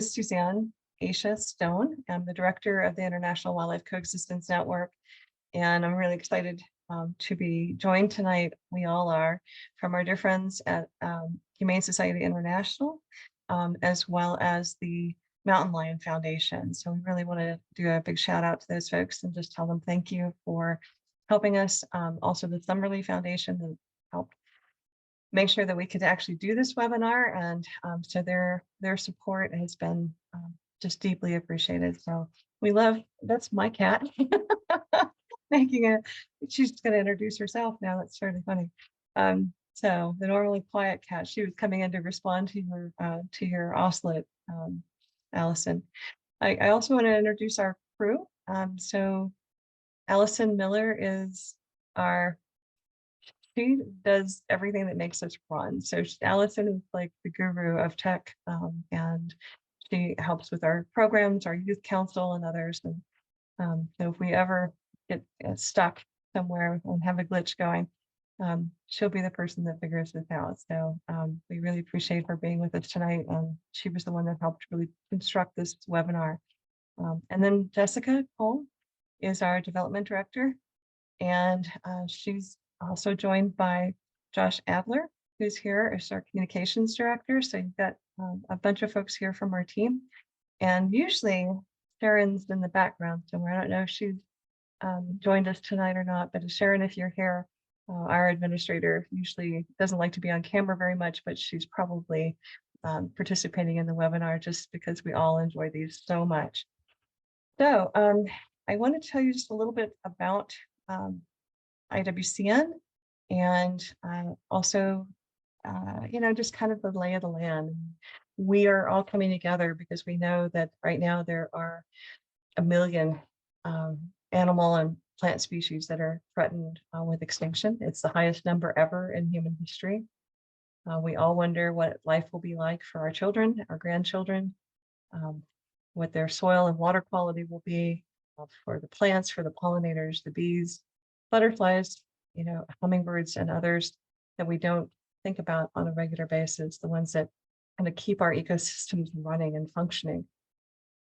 Suzanne Aisha Stone. I'm the director of the International Wildlife Coexistence Network, and I'm really excited to be joined tonight. We all are, from our dear friends at Humane Society International, as well as the Mountain Lion Foundation. So we really want to do a big shout out to those folks and just tell them thank you for helping us. Also the Summerlee Foundation that helped make sure that we could actually do this webinar, and so their support has been just deeply appreciated. So we love, that's my cat making a, she's going to introduce herself now. That's really funny. So the normally quiet cat, she was coming in to respond to your ocelot, Allison. I also want to introduce our crew. So Allison Miller is our, she does everything that makes us run. So Allison is like the guru of tech, and she helps with our programs, our youth council, and others. And so if we ever get stuck somewhere and have a glitch going, she'll be the person that figures this out. So we really appreciate her being with us tonight. And she was the one that helped really construct this webinar. And then Jessica Cole is our development director, and she's also joined by Josh Adler, who's here as our communications director. So you've got a bunch of folks here from our team. And usually Sharon's in the background somewhere. I don't know if she's joined us tonight or not, but Sharon, if you're here, our administrator usually doesn't like to be on camera very much, but she's probably participating in the webinar just because we all enjoy these so much. So I want to tell you just a little bit about IWCN, and also, just kind of the lay of the land. We are all coming together because we know that right now there are 1 million animal and plant species that are threatened with extinction. It's the highest number ever in human history. We all wonder what life will be like for our children, our grandchildren, what their soil and water quality will be for the plants, for the pollinators, the bees, butterflies, hummingbirds, and others that we don't think about on a regular basis, the ones that kind of keep our ecosystems running and functioning.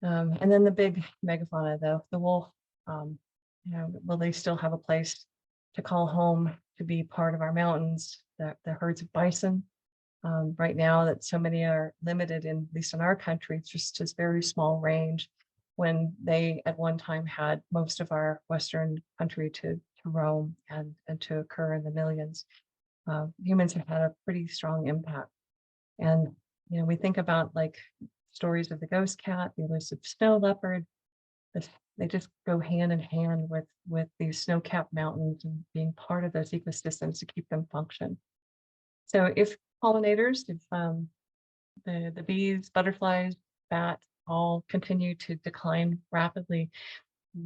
And then the big megafauna, the wolf, will they still have a place to call home, to be part of our mountains, the herds of bison? Right now that so many are limited, at least in our country, it's just this very small range, when they at one time had most of our Western country to roam and to occur in the millions. Humans have had a pretty strong impact. And, we think about like stories of the ghost cat, the elusive snow leopard. They just go hand in hand with these snow-capped mountains and being part of those ecosystems to keep them function. So if pollinators, if the bees, butterflies, bats all continue to decline rapidly,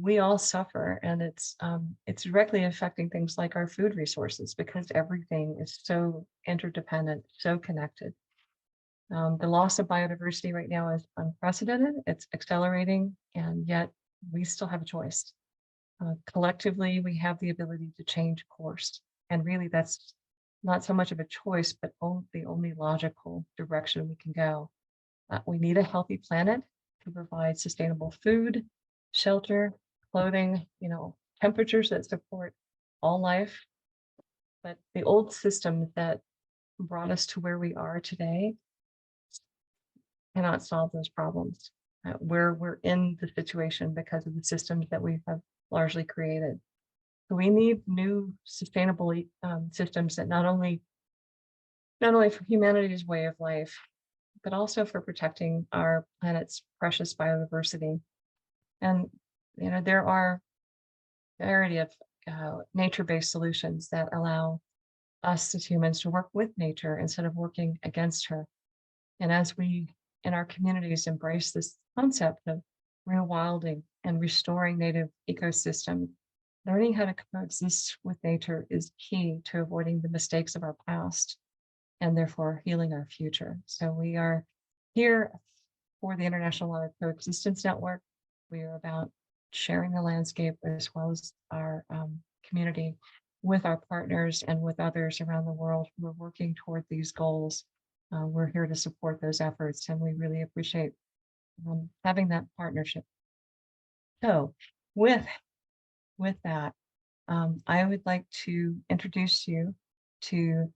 we all suffer, and it's directly affecting things like our food resources, because everything is so interdependent, so connected. The loss of biodiversity right now is unprecedented. It's accelerating, and yet we still have a choice. Collectively, we have the ability to change course, and really that's not so much of a choice, but the only logical direction we can go. We need a healthy planet to provide sustainable food, shelter, clothing, temperatures that support all life. But the old systems that brought us to where we are today cannot solve those problems. We're in the situation because of the systems that we have largely created. So we need new sustainable systems that not only for humanity's way of life, but also for protecting our planet's precious biodiversity. And there are a variety of nature-based solutions that allow us as humans to work with nature instead of working against her. And as we in our communities embrace this concept of rewilding and restoring native ecosystems, learning how to coexist with nature is key to avoiding the mistakes of our past and therefore healing our future. So we are here for the International Wildlife Coexistence Network. We are about sharing the landscape as well as our community with our partners and with others around the world who are working toward these goals. We're here to support those efforts, and we really appreciate having that partnership. So with that, I would like to introduce you to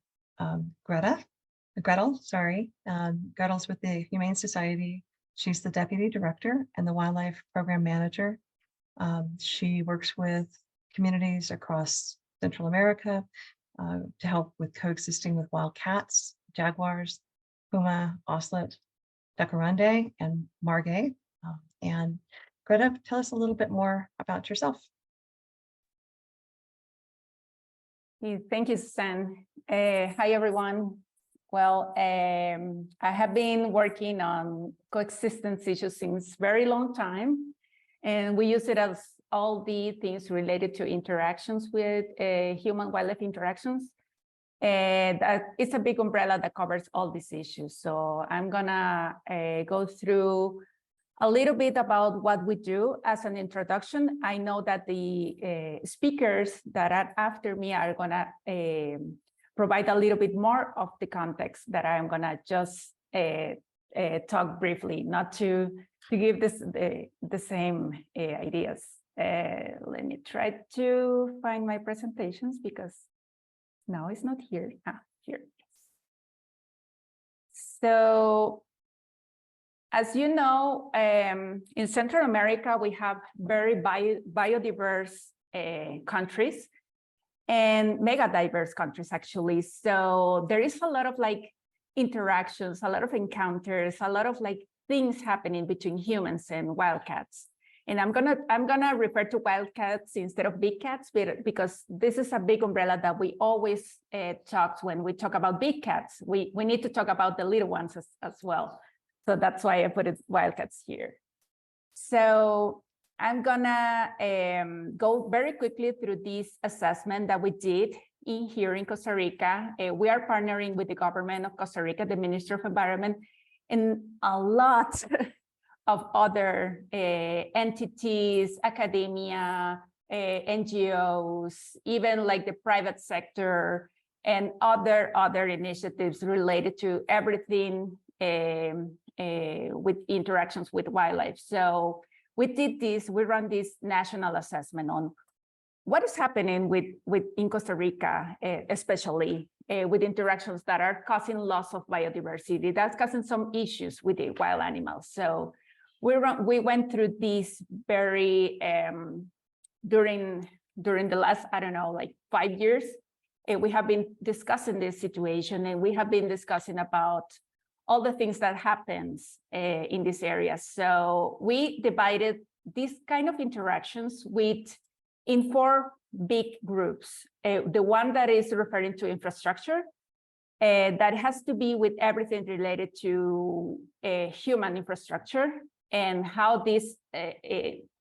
Grettel, sorry. Grettel's with the Humane Society. She's the Deputy Director and the Wildlife Program Manager. She works with communities across Central America to help with coexisting with wild cats, jaguars, puma, ocelot, jaguarundi, and margay. And Greta, tell us a little bit more about yourself. Thank you, Suzanne. Hi, everyone. Well, I have been working on coexistence issues since very long time, and we use it as all the things related to interactions with human-wildlife interactions. And it's a big umbrella that covers all these issues. So I'm gonna go through a little bit about what we do as an introduction. I know that the speakers that are after me are gonna provide a little bit more of the context that I'm gonna just talk briefly, not to give this the same ideas. Let me try to find my presentations because no, it's not here. Here. So, as you know, in Central America, we have very biodiverse countries and mega diverse countries, actually. So there is a lot of like interactions, a lot of encounters, a lot of like things happening between humans and wildcats. And I'm gonna refer to wildcats instead of big cats, because this is a big umbrella that we always talk when we talk about big cats. We need to talk about the little ones as well. So that's why I put it wildcats here. So I'm gonna go very quickly through this assessment that we did here in Costa Rica. We are partnering with the government of Costa Rica, the Ministry of Environment, and a lot of other entities, academia, NGOs, even like the private sector, and other initiatives related to everything with interactions with wildlife. So we did this, we run this national assessment on what is happening in Costa Rica, especially with interactions that are causing loss of biodiversity, that's causing some issues with the wild animals. So we went through this very, during the last, I don't know, like 5 years, we have been discussing this situation, and we have been discussing about all the things that happens in this area. So we divided these kind of interactions in 4 big groups. The one that is referring to infrastructure, that has to be with everything related to human infrastructure and how this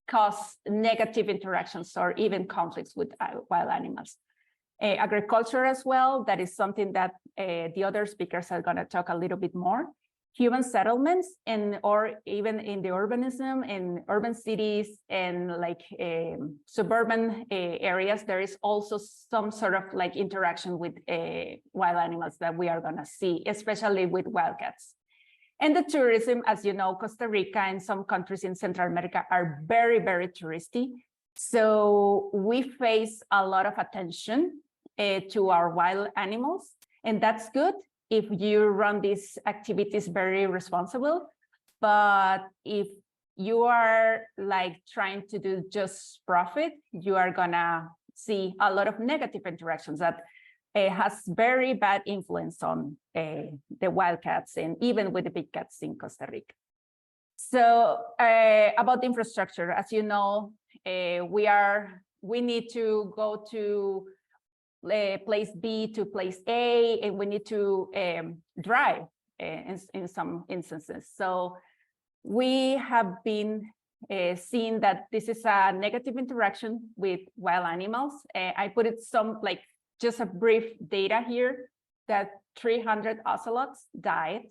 cause negative interactions or even conflicts with wild animals. Agriculture as well, that is something that the other speakers are going to talk a little bit more. Human settlements, or even in the urbanism, in urban cities and like suburban areas, there is also some sort of like interaction with wild animals that we are going to see, especially with wildcats. And the tourism, as you know, Costa Rica and some countries in Central America are very, very touristy. So we face a lot of attention to our wild animals, and that's good if you run these activities very responsible. But if you are like trying to do just profit, you are gonna see a lot of negative interactions that has very bad influence on the wildcats and even with the big cats in Costa Rica. So about the infrastructure, as you know, we need to go to place B to place A, and we need to drive in some instances. So we have been seeing that this is a negative interaction with wild animals. I put it just a brief data here that 300 ocelots died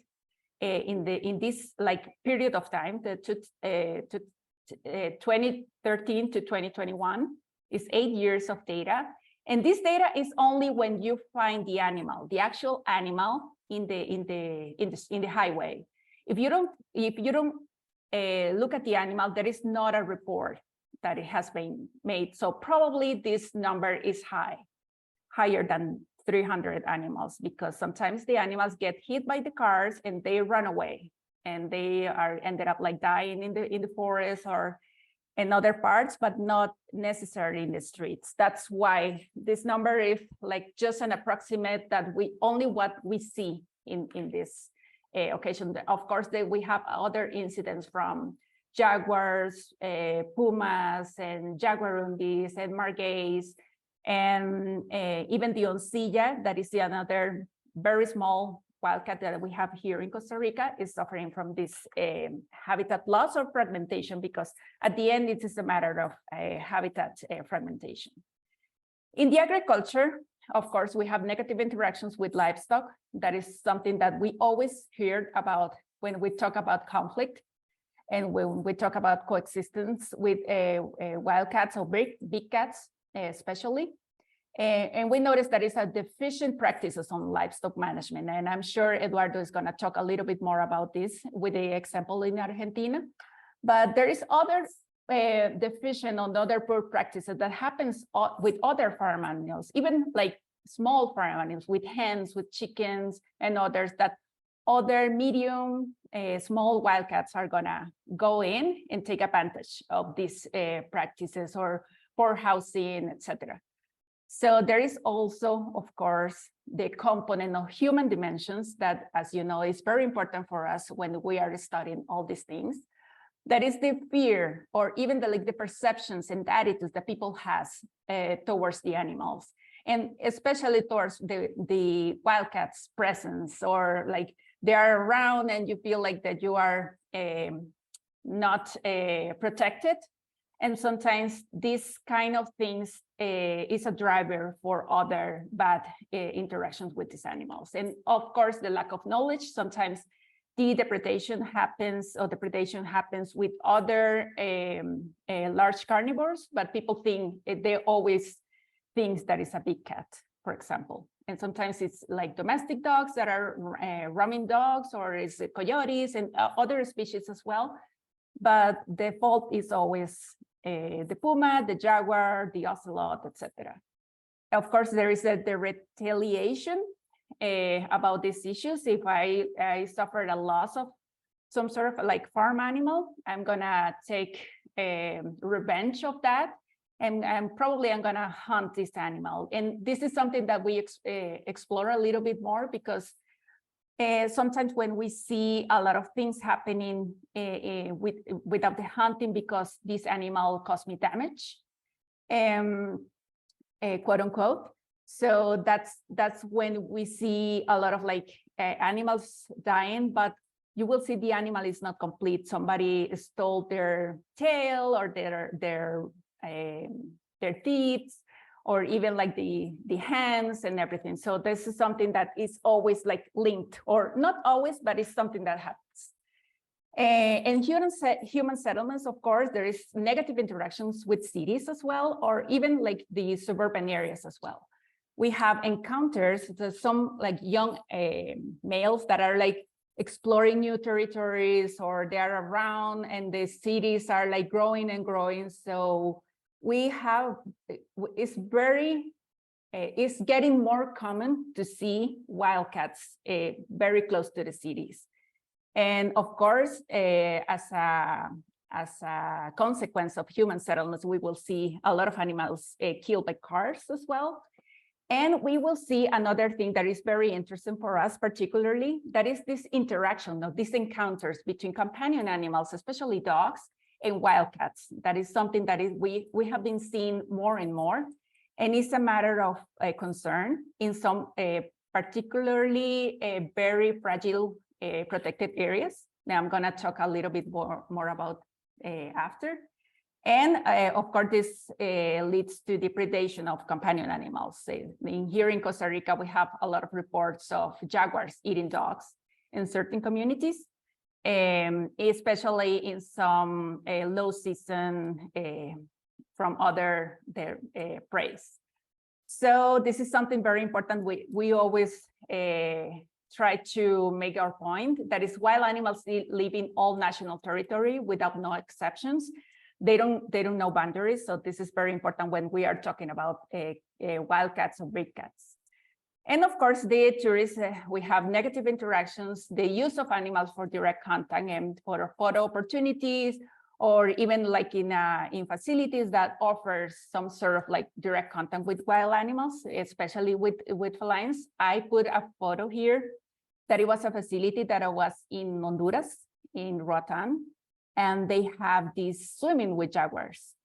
in this like period of time, to 2013 to 2021 is 8 years of data. And this data is only when you find the animal, the actual animal in the highway. If you don't look at the animal, there is not a report that it has been made. So probably this number is higher than 300 animals, because sometimes the animals get hit by the cars and they run away, and they are ended up like dying in the forest or in other parts, but not necessarily in the streets. That's why this number is like just an approximate, that we only what we see in this occasion. Of course, we have other incidents from jaguars, pumas, and jaguarundis, and margays, and even the oncilla, that is another very small wildcat that we have here in Costa Rica, is suffering from this habitat loss or fragmentation, because at the end, it is a matter of habitat fragmentation. In the agriculture, of course, we have negative interactions with livestock. That is something that we always hear about when we talk about conflict, and when we talk about coexistence with wildcats or big cats, especially. And we noticed that it's a deficient practices on livestock management. And I'm sure Eduardo is going to talk a little bit more about this with the example in Argentina. But there is other deficient on other poor practices that happens with other farm animals, even like small farm animals, with hens, with chickens, and others, that other medium, small wildcats are going to go in and take advantage of these practices, or poor housing, etc. So there is also, of course, the component of human dimensions that, as you know, is very important for us when we are studying all these things. That is the fear, or even the perceptions and attitudes that people has towards the animals, and especially towards the wildcats' presence, or like they are around and you feel like that you are not protected. And sometimes these kind of things is a driver for other bad interactions with these animals. And of course, the lack of knowledge. Sometimes the depredation happens, or the predation happens with other large carnivores, but people think they always think that it's a big cat, for example. And sometimes it's like domestic dogs that are roaming dogs, or it's coyotes and other species as well. But the fault is always the puma, the jaguar, the ocelot, etc. Of course, there is the retaliation about these issues. If I suffered a loss of some sort of like farm animal, I'm gonna take revenge of that, and probably I'm gonna hunt this animal. And this is something that we explore a little bit more, because sometimes when we see a lot of things happening without the hunting, because this animal caused me damage, quote unquote. So that's when we see a lot of like animals dying, but you will see the animal is not complete. Somebody stole their tail, or their teeth, or even like the hands and everything. So this is something that is always like linked, or not always, but it's something that happens. And human settlements, of course, there is negative interactions with cities as well, or even like the suburban areas as well. We have encounters, some like young males that are like exploring new territories, or they are around, and the cities are like growing and growing. So we have, it's getting more common to see wildcats very close to the cities. And of course, as a consequence of human settlements, we will see a lot of animals killed by cars as well. And we will see another thing that is very interesting for us, particularly, that is this interaction of these encounters between companion animals, especially dogs, and wildcats. That is something that we have been seeing more and more, and it's a matter of concern in some particularly very fragile protected areas. Now I'm going to talk a little bit more about after. And of course, this leads to the predation of companion animals. Here in Costa Rica, we have a lot of reports of jaguars eating dogs in certain communities, especially in some low season from other prey. So this is something very important. We always try to make our point. That is, wild animals live in all national territory without no exceptions. They don't know boundaries. So this is very important when we are talking about wildcats or big cats. And of course, the tourists, we have negative interactions, the use of animals for direct contact and for photo opportunities, or even like in facilities that offers some sort of like direct contact with wild animals, especially with felines. I put a photo here that it was a facility that I was in Honduras, in Roatan, and they have this swimming with jaguars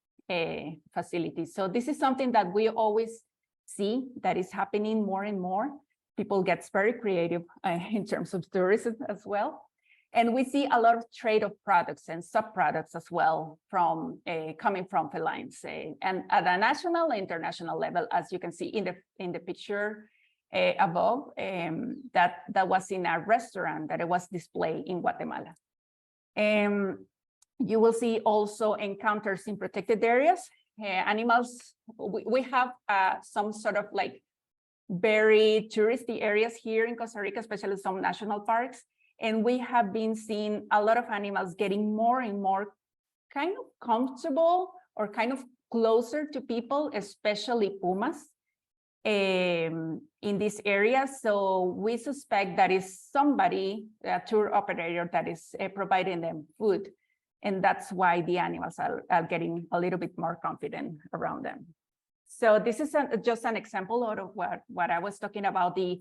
facility. So this is something that we always see that is happening more and more. People get very creative in terms of tourism as well. And we see a lot of trade of products and sub-products as well from coming from felines, and at a national and international level, as you can see in the picture above, that was in a restaurant that it was displayed in Guatemala. You will see also encounters in protected areas. Animals, we have some sort of like very touristy areas here in Costa Rica, especially some national parks. And we have been seeing a lot of animals getting more and more kind of comfortable or kind of closer to people, especially pumas in this area. So we suspect that is somebody, a tour operator, that is providing them food. And that's why the animals are getting a little bit more confident around them. So this is just an example out of what I was talking about, the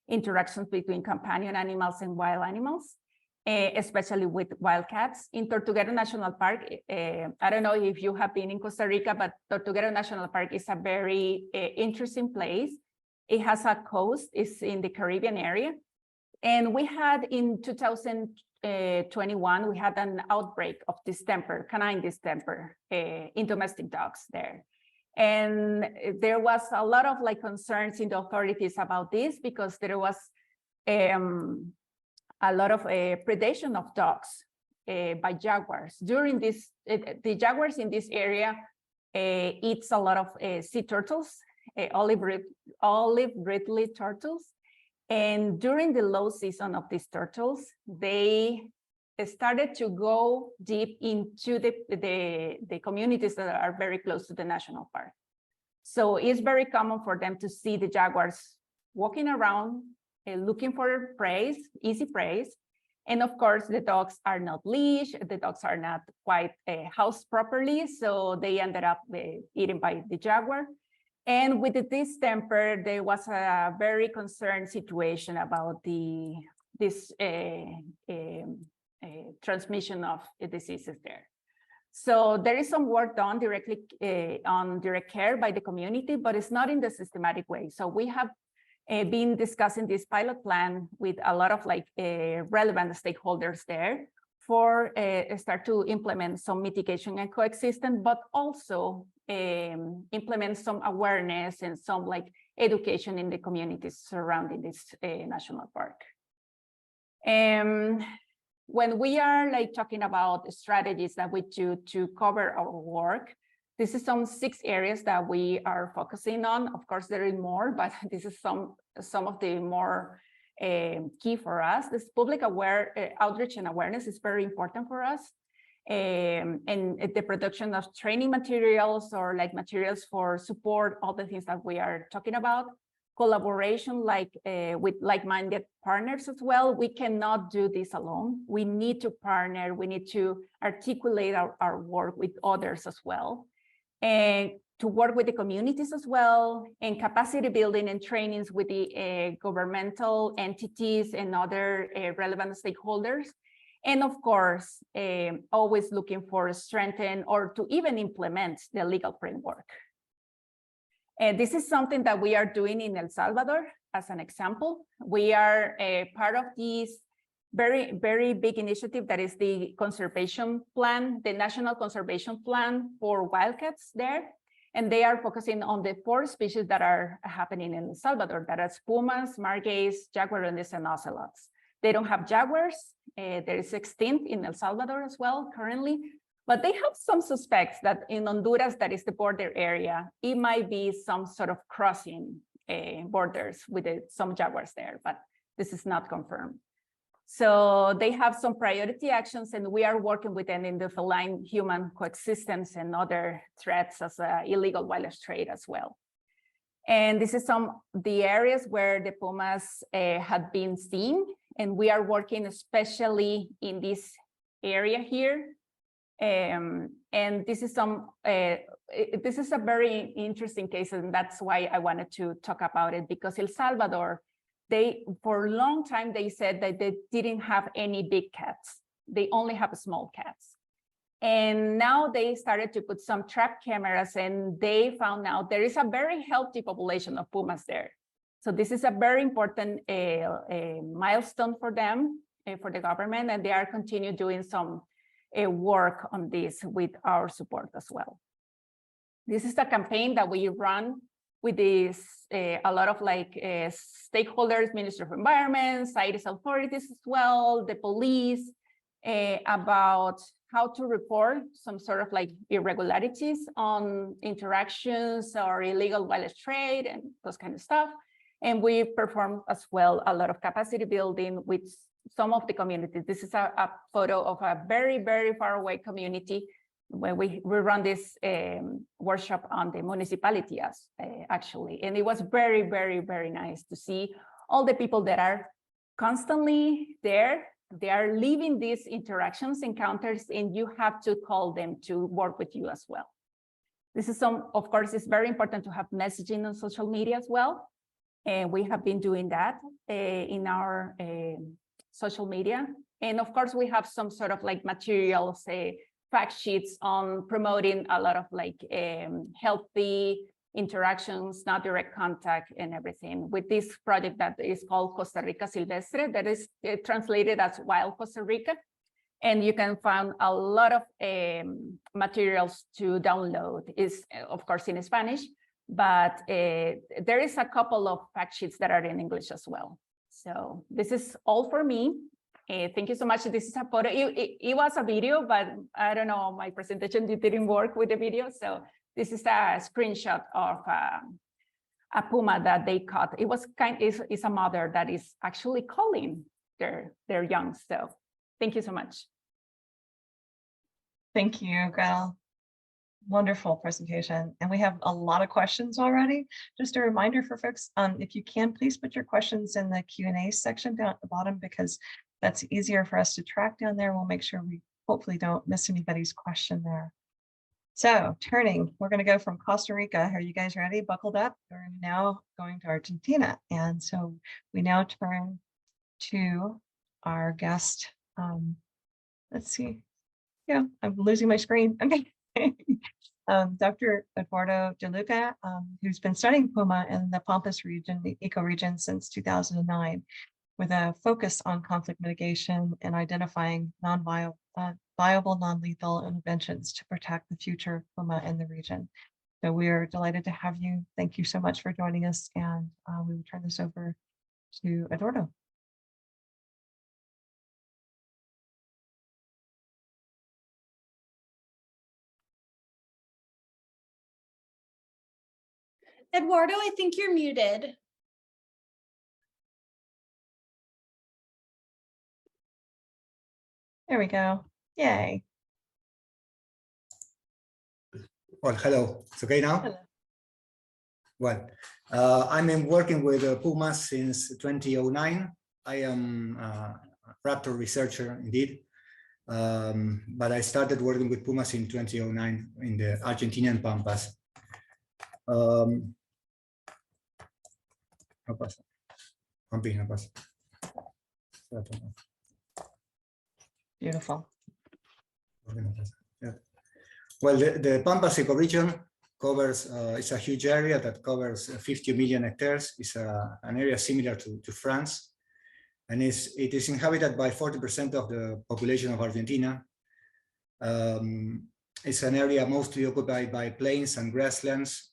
interactions between companion animals and wild animals, especially with wildcats. In Tortuguero National Park, I don't know if you have been in Costa Rica, but Tortuguero National Park is a very interesting place. It has a coast, it's in the Caribbean area. And we had in 2021, we had an outbreak of distemper, canine distemper in domestic dogs there. And there was a lot of like concerns in the authorities about this because there was a lot of predation of dogs by jaguars. During this, the jaguars in this area eats a lot of sea turtles, olive ridley turtles. And during the low season of these turtles, they started to go deep into the communities that are very close to the national park. So it's very common for them to see the jaguars walking around, looking for prey, easy prey. And of course, the dogs are not leashed, the dogs are not quite housed properly, so they ended up eaten by the jaguar. And with the distemper, there was a very concerned situation about this transmission of diseases there. So there is some work done directly on direct care by the community, but it's not in the systematic way. So we have been discussing this pilot plan with a lot of like relevant stakeholders there for start to implement some mitigation and coexistence, but also implement some awareness and some like education in the communities surrounding this national park. When we are like talking about strategies that we do to cover our work, this is some 6 areas that we are focusing on. Of course, there is more, but this is some of the more key for us. This public outreach and awareness is very important for us. And the production of training materials or like materials for support, all the things that we are talking about. Collaboration with like-minded partners as well. We cannot do this alone. We need to partner. We need to articulate our work with others as well. And to work with the communities as well, and capacity building and trainings with the governmental entities and other relevant stakeholders. And of course, always looking for strengthen or to even implement the legal framework. And this is something that we are doing in El Salvador as an example. We are a part of this very, very big initiative that is the conservation plan, the National Conservation Plan for wildcats there. And they are focusing on the 4 species that are happening in El Salvador, that is pumas, margays, jaguarundis, and ocelots. They don't have jaguars. There is extinct in El Salvador as well currently, but they have some suspects that in Honduras, that is the border area, it might be some sort of crossing borders with some jaguars there, but This is not confirmed. So they have some priority actions, and we are working with them in the feline-human coexistence and other threats as illegal wildlife trade as well. And this is the areas where the pumas had been seen, and we are working especially in this area here. And this is this is a very interesting case, and that's why I wanted to talk about it, because El Salvador, for a long time, they said that they didn't have any big cats. They only have small cats. And now they started to put some trap cameras, and they found out there is a very healthy population of pumas there. So this is a very important milestone for them, for the government, and they are continue doing some work on this with our support as well. This is the campaign that we run with a lot of stakeholders, Ministry of Environment, CITES authorities as well, the police, about how to report some sort of irregularities on interactions or illegal wildlife trade and those kind of stuff. And we perform as well a lot of capacity building with some of the communities. This is a photo of a very, very far away community where we run this workshop on the municipality actually. And it was very, very, very nice to see all the people that are constantly there. They are living these interactions, encounters, and you have to call them to work with you as well. This is of course, it's very important to have messaging on social media as well. And we have been doing that in our social media. And of course, we have some sort of materials, fact sheets on promoting a lot of healthy interactions, not direct contact and everything, with this project that is called Costa Rica Silvestre, that is translated as Wild Costa Rica. And you can find a lot of materials to download. Is of course in Spanish, but there is a couple of fact sheets that are in English as well. So this is all for me. Thank you so much. This is a photo. It was a video, but I don't know, my presentation didn't work with the video. So this is a screenshot of a puma that they caught. It was is a mother that is actually calling their young. So thank you so much. Thank you, Grettel. Wonderful presentation. And we have a lot of questions already. Just a reminder for folks, if you can, please put your questions in the Q&A section down at the bottom, because that's easier for us to track down there. We'll make sure we hopefully don't miss anybody's question there. So we're going to go from Costa Rica. Are you guys ready? Buckled up? We're now going to Argentina. And so we now turn to our guest. Let's see. Yeah, I'm losing my screen. Okay. Dr. Eduardo De Lucca, who's been studying puma in the Pampas region, the ecoregion, since 2009, with a focus on conflict mitigation and identifying viable non-lethal interventions to protect the future puma in the region. So we are delighted to have you. Thank you so much for joining us, and we will turn this over to Eduardo. Eduardo, I think you're muted. There we go. Yay. Well, hello. It's okay now? Hello. Well, I've been working with pumas since 2009. I am a raptor researcher indeed, but I started working with pumas in 2009 in the Argentinian Pampas. Beautiful. Yeah. Well, the Pampas ecoregion covers, it's a huge area that covers 50 million hectares. It's an area similar to France, and it is inhabited by 40% of the population of Argentina. It's an area mostly occupied by plains and grasslands,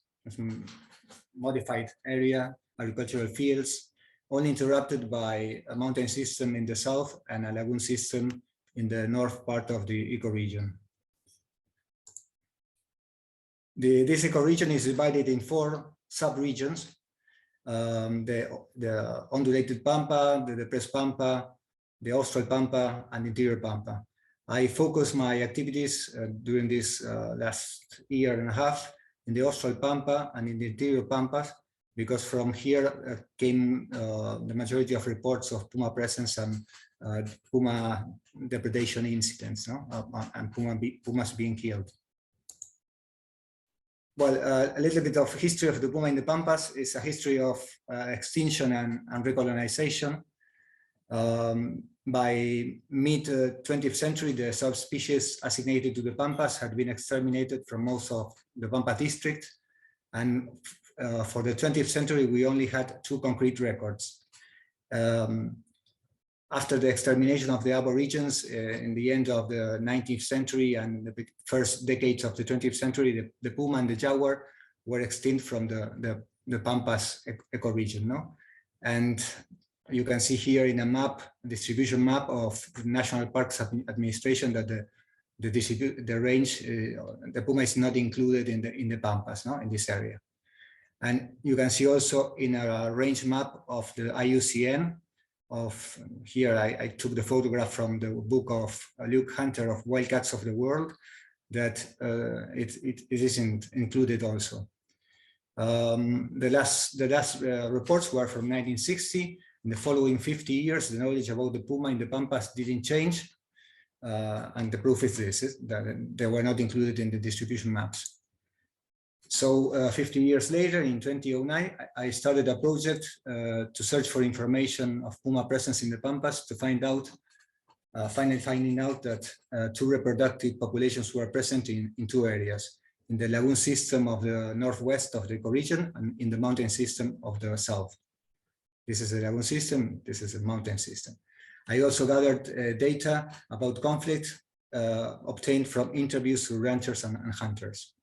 modified area, agricultural fields, only interrupted by a mountain system in the south and a lagoon system in the north part of the ecoregion. This ecoregion is divided in 4 subregions. the undulated pampa, the depressed pampa, the austral pampa, and interior pampa. I focused my activities during this last year and a half in the austral pampa and in the interior pampas, because from here came the majority of reports of puma presence and puma depredation incidents, no? And pumas being killed. Well, a little bit of history of the puma in the Pampas is a history of extinction and recolonization. By mid-20th century, the subspecies assignated to the Pampas had been exterminated from most of the Pampa district. And for the 20th century, we only had 2 concrete records. After the extermination of the Aborigines in the end of the 19th century and the first decades of the 20th century, the puma and the jaguar were extinct from the Pampas ecoregion, no? And you can see here in a map, distribution map of the National Parks Administration, that the range, the puma is not included in the Pampas, no, in this area. And you can see also in a range map of the IUCN. Of here, I took the photograph from the book of Luke Hunter of Wildcats of the World, that it isn't included also. The last reports were from 1960. In the following 50 years, the knowledge about the puma in the Pampas didn't change. And the proof is this, that they were not included in the distribution maps. So 15 years later, in 2009, I started a project to search for information of puma presence in the Pampas to find out, finally finding out that 2 reproductive populations were present in 2 areas, in the lagoon system of the northwest of the ecoregion and in the mountain system of the south. This is a lagoon system, this is a mountain system. I also gathered data about conflict obtained from interviews with ranchers and hunters.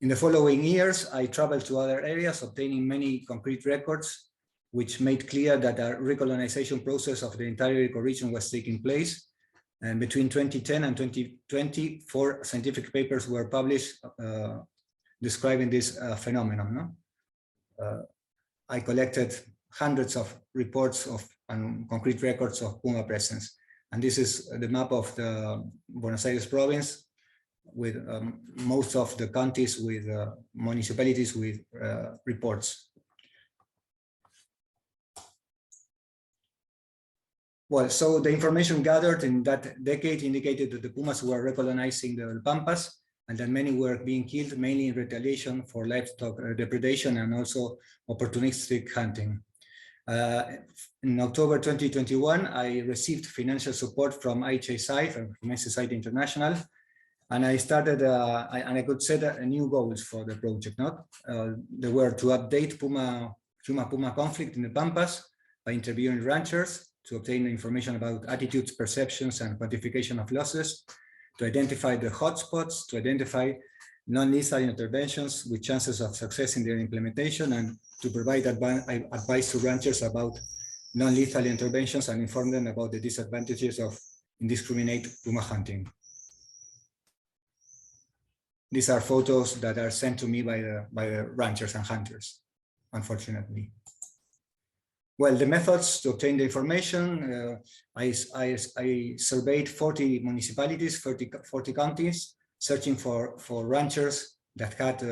In the following years, I traveled to other areas, obtaining many concrete records, which made clear that a recolonization process of the entire ecoregion was taking place. And between 2010 and 2020, 4 scientific papers were published describing this phenomenon. No? I collected hundreds of reports and concrete records of puma presence. And this is the map of the Buenos Aires province, with most of the counties with municipalities with reports. Well, so the information gathered in that decade indicated that the pumas were recolonizing the Pampas, and that many were being killed, mainly in retaliation for livestock depredation and also opportunistic hunting. In October 2021, I received financial support from IHSI, from Humane Society International, and I started, and I could set new goals for the project. They were to update Puma conflict in the Pampas by interviewing ranchers, to obtain information about attitudes, perceptions, and quantification of losses, to identify the hotspots, to identify non-lethal interventions with chances of success in their implementation, and to provide advice to ranchers about non-lethal interventions and inform them about the disadvantages of indiscriminate puma hunting. These are photos that are sent to me by the ranchers and hunters, unfortunately. Well, the methods to obtain the information, I surveyed 40 municipalities, 40 counties, searching for ranchers that had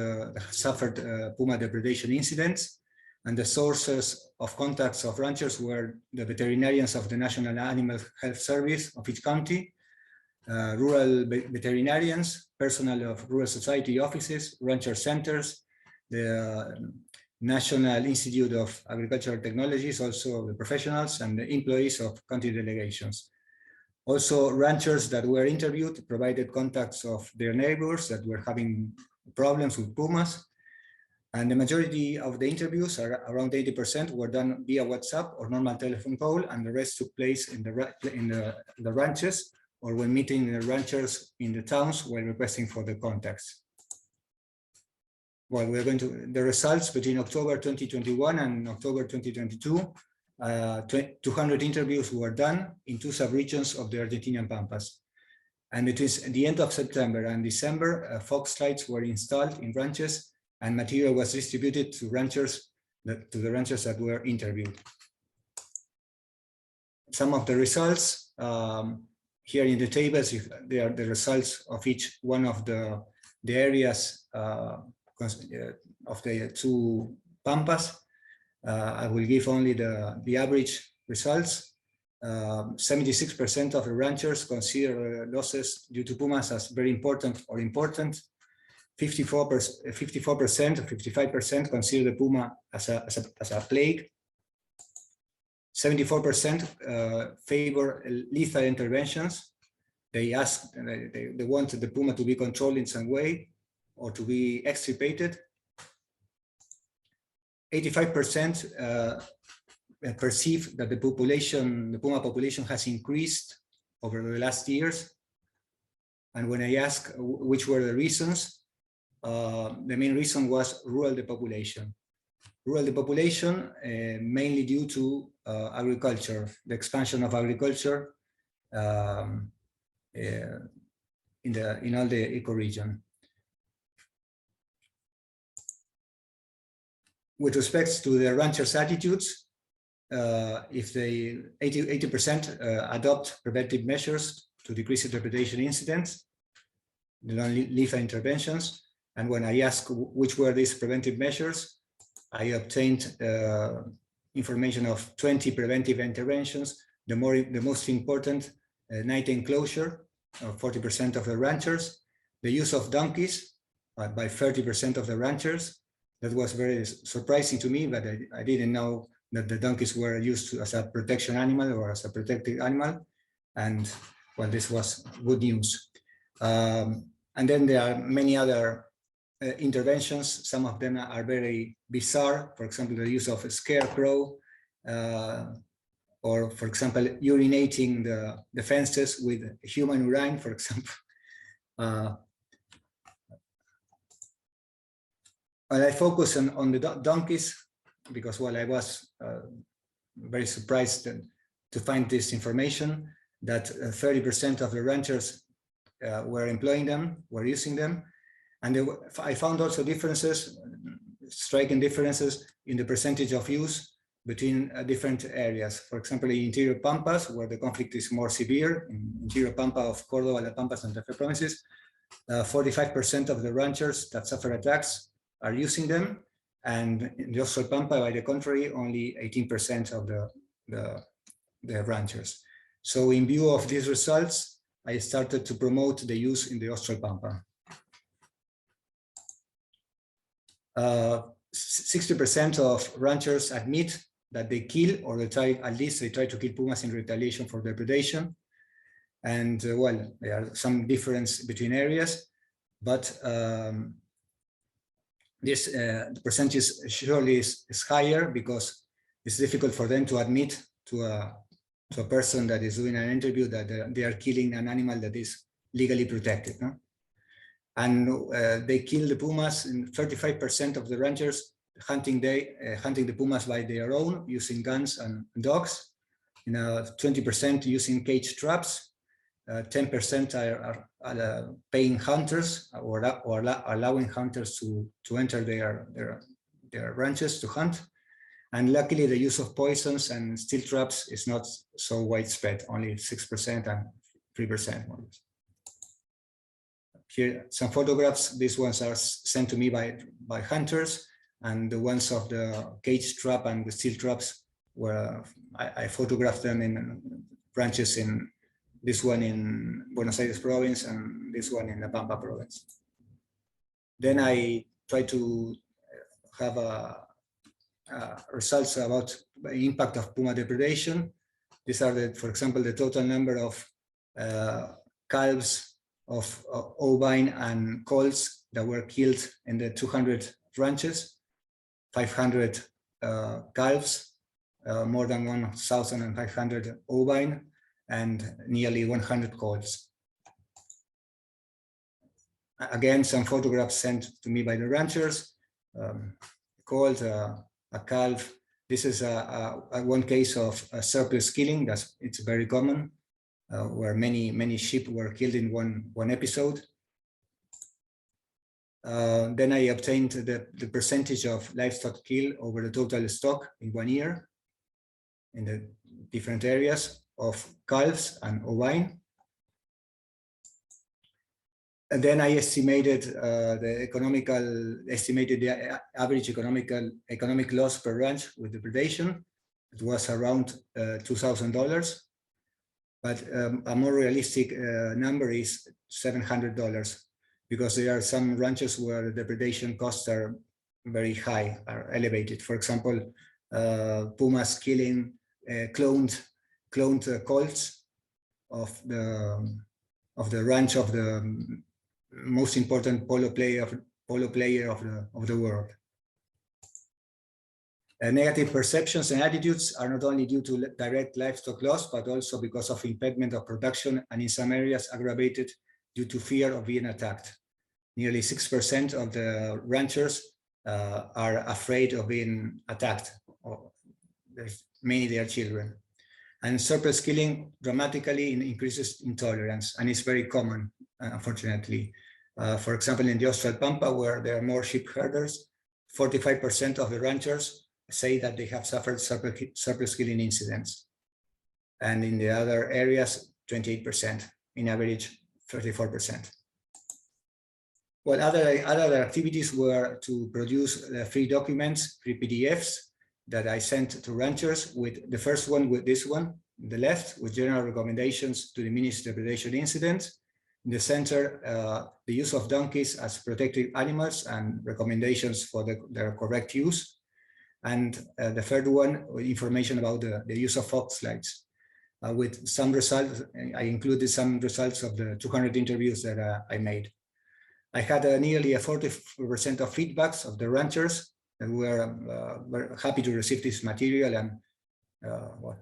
suffered puma depredation incidents. And the sources of contacts of ranchers were the veterinarians of the National Animal Health Service of each county, rural veterinarians, personnel of rural society offices, rancher centers, the National Institute of Agricultural Technologies, also the professionals, and the employees of county delegations. Also, ranchers that were interviewed provided contacts of their neighbors that were having problems with pumas. And the majority of the interviews, around 80%, were done via WhatsApp or normal telephone call, and the rest took place in the ranches, or when meeting the ranchers in the towns while requesting for the contacts. Well, we're going to, the results between October 2021 and October 2022, 200 interviews were done in 2 subregions of the Argentinian Pampas. And between the end of September and December, fox lights were installed in ranches and material was distributed to ranchers, to the ranchers that were interviewed. Some of the results here in the tables, they are the results of each one of the areas of the two Pampas. I will give only the average results. 76% of the ranchers consider losses due to pumas as very important or important. 54%, 55% consider the puma as a plague. 74% favor lethal interventions. They want the puma to be controlled in some way or to be extirpated. 85% perceive that the puma population has increased over the last years. And when I asked which were the reasons, the main reason was rural depopulation. Rural depopulation, mainly due to agriculture, the expansion of agriculture in all the ecoregion. With respect to the ranchers' attitudes, if they 80% adopt preventive measures to decrease interpretation incidents, the non-lethal interventions, and when I asked which were these preventive measures, I obtained information of 20 preventive interventions. The most important, night enclosure, 40% of the ranchers, the use of donkeys by 30% of the ranchers. That was very surprising to me, but I didn't know that the donkeys were used as a protection animal or as a protected animal. And well, this was good news. And then there are many other interventions. Some of them are very bizarre. For example, the use of a scarecrow, or for example, urinating the fences with human urine, for example. And I focus on the donkeys because, well, I was very surprised to find this information that 30% of the ranchers were employing them, were using them. And I found also differences, striking differences in the percentage of use between different areas. For example, in interior Pampas, where the conflict is more severe, in interior Pampa of Córdoba, La Pampas, and Santa Fe provinces, 45% of the ranchers that suffer attacks are using them, and in the Austral Pampa, by the contrary, only 18% of the ranchers. So in view of these results, I started to promote the use in the Austral Pampa. 60% of ranchers admit that they kill, or at least they try to kill pumas in retaliation for their predation. And well, there are some difference between areas, but this percentage surely is higher because it's difficult for them to admit to a person that is doing an interview that they are killing an animal that is legally protected. No? And they kill the pumas in 35% of the ranchers hunting the pumas by their own, using guns and dogs. 20% using cage traps. 10% are paying hunters or allowing hunters to enter their ranches to hunt. And luckily, the use of poisons and steel traps is not so widespread, only 6% and 3% more or less. Here, some photographs. These ones are sent to me by hunters, and the ones of the cage trap and the steel traps, where I photographed them in ranches, in this one in Buenos Aires province and this one in the Pampa province. Then I try to have results about the impact of puma depredation. These are, for example, the total number of calves of ovine and colts that were killed in the 200 ranches, 500 calves, more than 1,500 ovine, and nearly 100 colts. Again, some photographs sent to me by the ranchers, colt, a calf. This is one case of surplus killing. It's very common, where many sheep were killed in one episode. Then I obtained the percentage of livestock killed over the total stock in 1 year in the different areas of calves and ovine. And then I estimated the average economic loss per ranch with depredation. It was around $2,000, but a more realistic number is $700, because there are some ranches where the depredation costs are very high, are elevated. For example, pumas killing cloned colts of the ranch of the most important polo player of the world. Negative perceptions and attitudes are not only due to direct livestock loss, but also because of impediment of production, and in some areas aggravated due to fear of being attacked. Nearly 6% of the ranchers are afraid of being attacked, or mainly their children. And surplus killing dramatically increases intolerance, and it's very common, unfortunately. For example, in the Austral Pampa, where there are more sheep herders, 45% of the ranchers say that they have suffered surplus killing incidents. And in the other areas, 28%, in average 34%. Well, other activities were to produce free documents, free PDFs, that I sent to ranchers, with the first one with this one, the left, with general recommendations to diminish depredation incidents. In the center, the use of donkeys as protected animals and recommendations for their correct use. And the third one, information about the use of fox lights. With some results, I included some results of the 200 interviews that I made. I had nearly a 40% of feedbacks of the ranchers, and we were happy to receive this material. And well,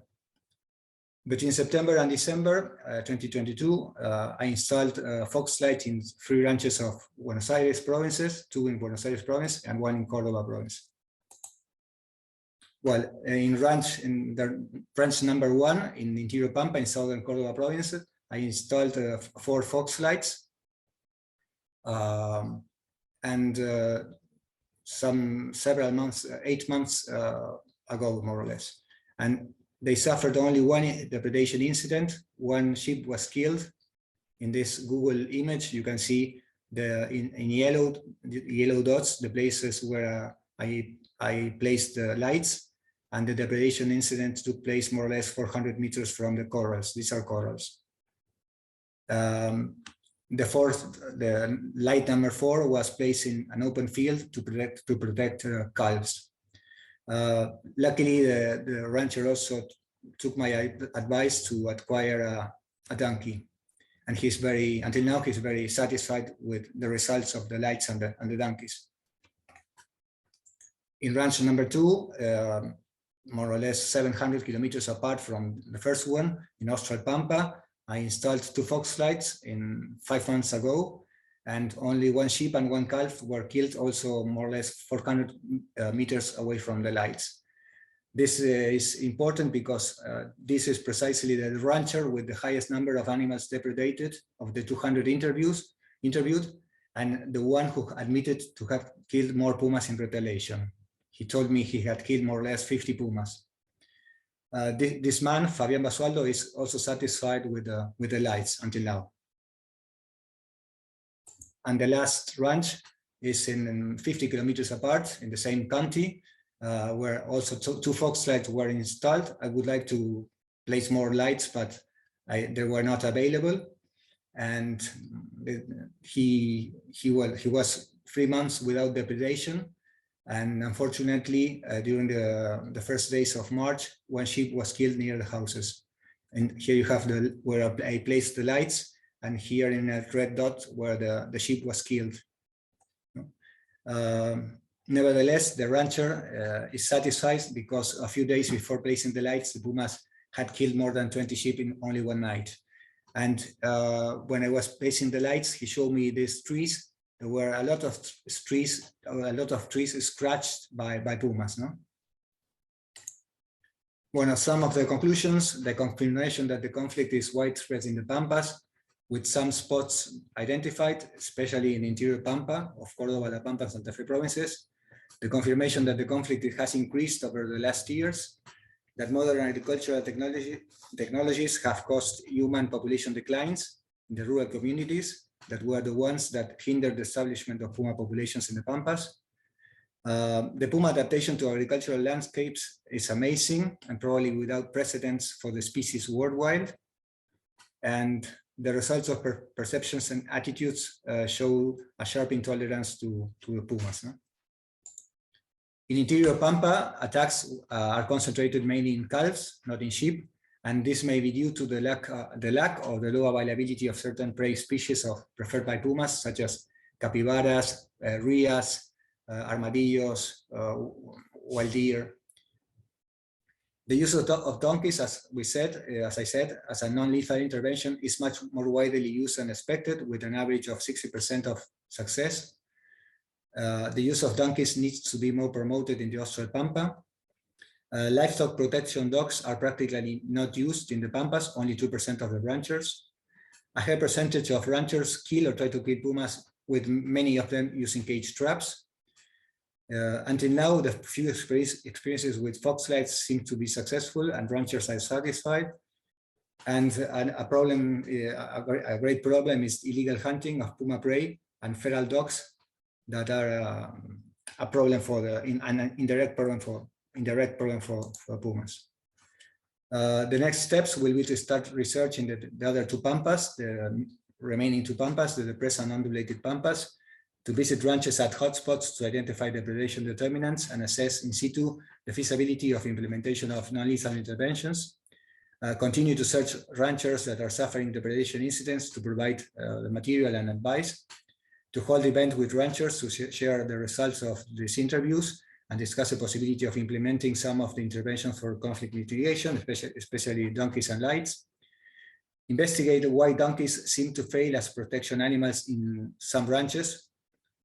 between September and December 2022, I installed fox lights in 3 ranches of Buenos Aires provinces, 2 in Buenos Aires province and 1 in Córdoba province. Well, in the ranch number 1 in the interior Pampa in southern Córdoba province, I installed 4 fox lights. Several months, 8 months ago, more or less. And they suffered only 1 depredation incident. 1 sheep was killed. In this Google image, you can see in yellow dots, the places where I placed the lights, and the depredation incident took place more or less 400 meters from the corrals. These are corrals. The light number 4 was placed in an open field to protect calves. Luckily, the rancher also took my advice to acquire a donkey, and until now he's very satisfied with the results of the lights and the donkeys. In ranch number 2, more or less 700 kilometers apart from the first one, in Austral Pampa, I installed 2 fox lights 5 months ago, and only 1 sheep and 1 calf were killed, also more or less 400 meters away from the lights. This is important because this is precisely the rancher with the highest number of animals depredated of the 200 interviewed, and the one who admitted to have killed more pumas in retaliation. He told me he had killed more or less 50 pumas. This man, Fabian Basualdo, is also satisfied with the lights until now. And the last ranch is in 50 kilometers apart in the same county, where also 2 fox lights were installed. I would like to place more lights, but they were not available. And he was 3 months without depredation. And unfortunately, during the first days of March, 1 sheep was killed near the houses. And here you have where I placed the lights, and here in a red dot where the sheep was killed. Nevertheless, the rancher is satisfied because a few days before placing the lights, the pumas had killed more than 20 sheep in only 1 night. And when I was placing the lights, he showed me these trees. There were a lot of trees scratched by pumas. No? One of some of the conclusions, the confirmation that the conflict is widespread in the Pampas, with some spots identified, especially in interior Pampa of Córdoba, La Pampa, and Santa Fe provinces. The confirmation that the conflict has increased over the last years, that modern agricultural technologies have caused human population declines in the rural communities that were the ones that hindered the establishment of puma populations in the Pampas. The puma adaptation to agricultural landscapes is amazing and probably without precedents for the species worldwide. And the results of perceptions and attitudes show a sharp intolerance to the pumas. No? In interior Pampa, attacks are concentrated mainly in calves, not in sheep, and this may be due to the lack or the low availability of certain prey species preferred by pumas, such as capybaras, rheas, armadillos, wild deer. The use of donkeys, as I said, as a non-lethal intervention is much more widely used than expected, with an average of 60% of success. The use of donkeys needs to be more promoted in the Austral Pampa. Livestock protection dogs are practically not used in the Pampas, only 2% of the ranchers. A high percentage of ranchers kill or try to kill pumas, with many of them using cage traps. Until now, the few experiences with fox lights seem to be successful and ranchers are satisfied. And a great problem is illegal hunting of puma prey and feral dogs that are a problem for an indirect problem for pumas. The next steps will be to start researching the other two Pampas, the remaining two Pampas, the depressed and undulated Pampas, to visit ranches at hotspots to identify the predation determinants and assess in situ the feasibility of implementation of non-lethal interventions. Continue to search ranchers that are suffering depredation incidents to provide the material and advice. To hold events with ranchers to share the results of these interviews and discuss the possibility of implementing some of the interventions for conflict mitigation, especially donkeys and lights. Investigate why donkeys seem to fail as protection animals in some ranches.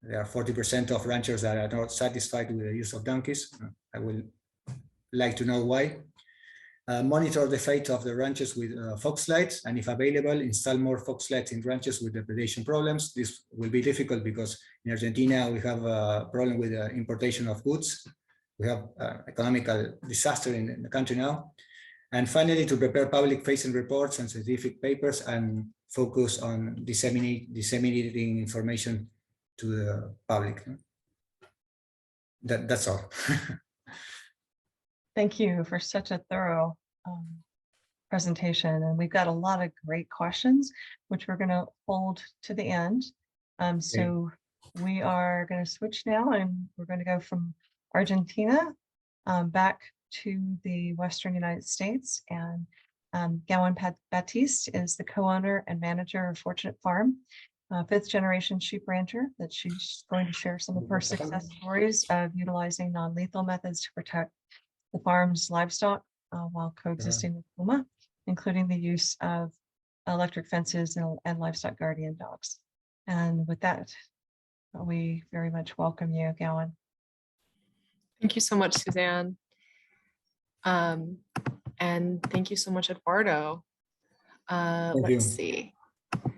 There are 40% of ranchers that are not satisfied with the use of donkeys. I would like to know why. Monitor the fate of the ranches with fox lights, and if available, install more fox lights in ranches with depredation problems. This will be difficult because in Argentina, we have a problem with the importation of goods. We have economical disaster in the country now. And finally, to prepare public-facing reports and scientific papers and focus on disseminating information to the public. That's all. Thank you for such a thorough presentation. And we've got a lot of great questions, which we're going to hold to the end. So we are going to switch now, and we're going to go from Argentina back to the Western United States. And Gowan Batist is the co-owner and manager of Fortunate Farm, fifth generation sheep rancher, that she's going to share some of her success stories of utilizing non-lethal methods to protect the farm's livestock while coexisting with puma, including the use of electric fences and livestock guardian dogs. And with that, we very much welcome you, Gowan. Thank you so much, Suzanne. And thank you so much, Eduardo. Let's see. And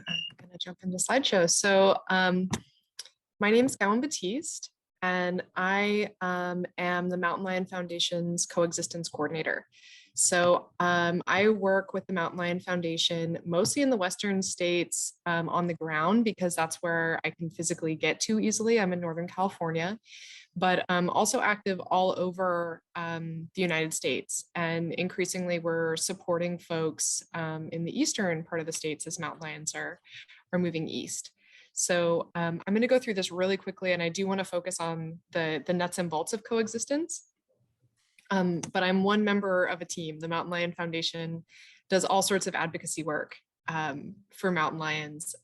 I'm going to jump into slideshow. So my name is Gowan Batist, and I am the Mountain Lion Foundation's Coexistence Coordinator. So I work with the Mountain Lion Foundation mostly in the Western states on the ground, because that's where I can physically get to easily. I'm in Northern California, but also active all over the United States. And increasingly, we're supporting folks in the eastern part of the states as mountain lions are moving east. So I'm going to go through this really quickly, and I do want to focus on the nuts and bolts of coexistence. But I'm one member of a team. The Mountain Lion Foundation does all sorts of advocacy work for mountain lions,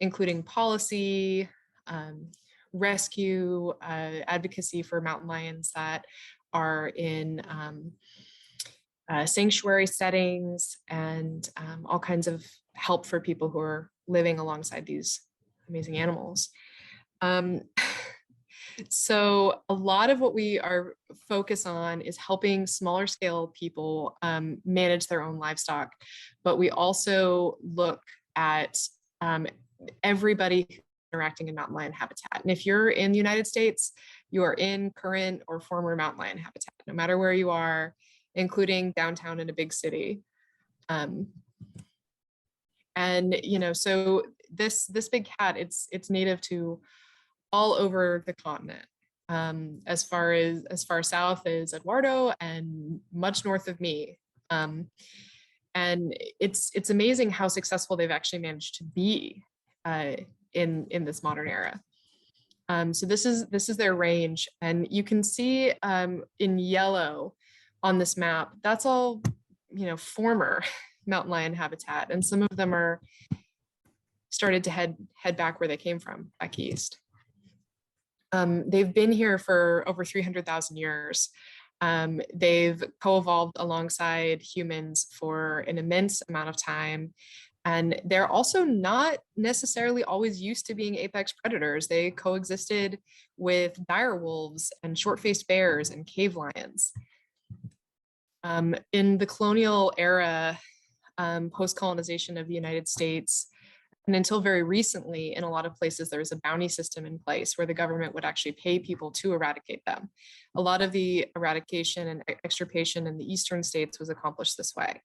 including policy, rescue, advocacy for mountain lions that are in sanctuary settings, and all kinds of help for people who are living alongside these amazing animals. So a lot of what we are focused on is helping smaller scale people manage their own livestock, but we also look at everybody interacting in mountain lion habitat. And if you're in the United States, you are in current or former mountain lion habitat, no matter where you are, including downtown in a big city. And so this big cat, it's native to all over the continent. As far south as Eduardo and much north of me. And it's amazing how successful they've actually managed to be in this modern era. So this is their range, and you can see in yellow on this map, that's all former mountain lion habitat, and some of them are started to head back where they came from, back east. They've been here for over 300,000 years. They've co-evolved alongside humans for an immense amount of time. And they're also not necessarily always used to being apex predators. They coexisted with dire wolves and short-faced bears and cave lions. In the colonial era, post-colonization of the United States, and until very recently, in a lot of places, there was a bounty system in place where the government would actually pay people to eradicate them. A lot of the eradication and extirpation in the eastern states was accomplished this way.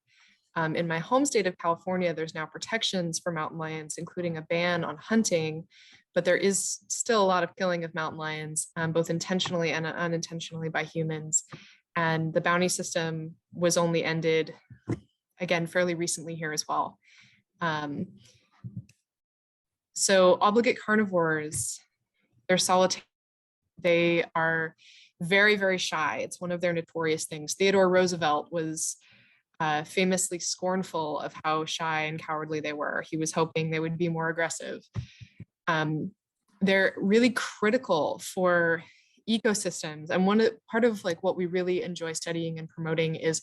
In my home state of California, there's now protections for mountain lions, including a ban on hunting, but there is still a lot of killing of mountain lions, both intentionally and unintentionally by humans. And the bounty system was only ended, again, fairly recently here as well. So obligate carnivores, they're solitary. They are very, very shy. It's one of their notorious things. Theodore Roosevelt was famously scornful of how shy and cowardly they were. He was hoping they would be more aggressive. They're really critical for ecosystems. And part of like what we really enjoy studying and promoting is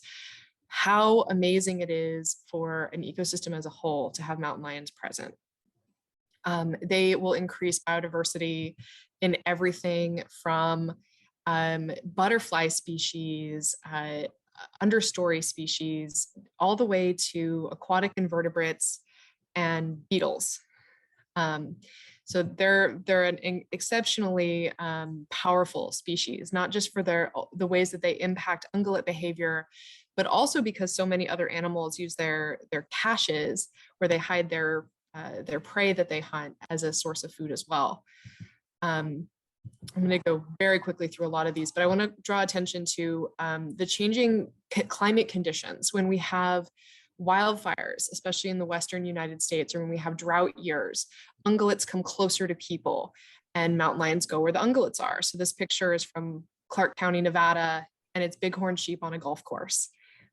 how amazing it is for an ecosystem as a whole to have mountain lions present. They will increase biodiversity in everything from butterfly species, understory species, all the way to aquatic invertebrates and beetles. So they're an exceptionally powerful species, not just for the ways that they impact ungulate behavior, but also because so many other animals use their caches where they hide their prey that they hunt as a source of food as well. I'm going to go very quickly through a lot of these, but I want to draw attention to the changing climate conditions when we have wildfires, especially in the Western United States, or when we have drought years. Ungulates come closer to people and mountain lions go where the ungulates are. So this picture is from Clark County, Nevada, and it's bighorn sheep on a golf course.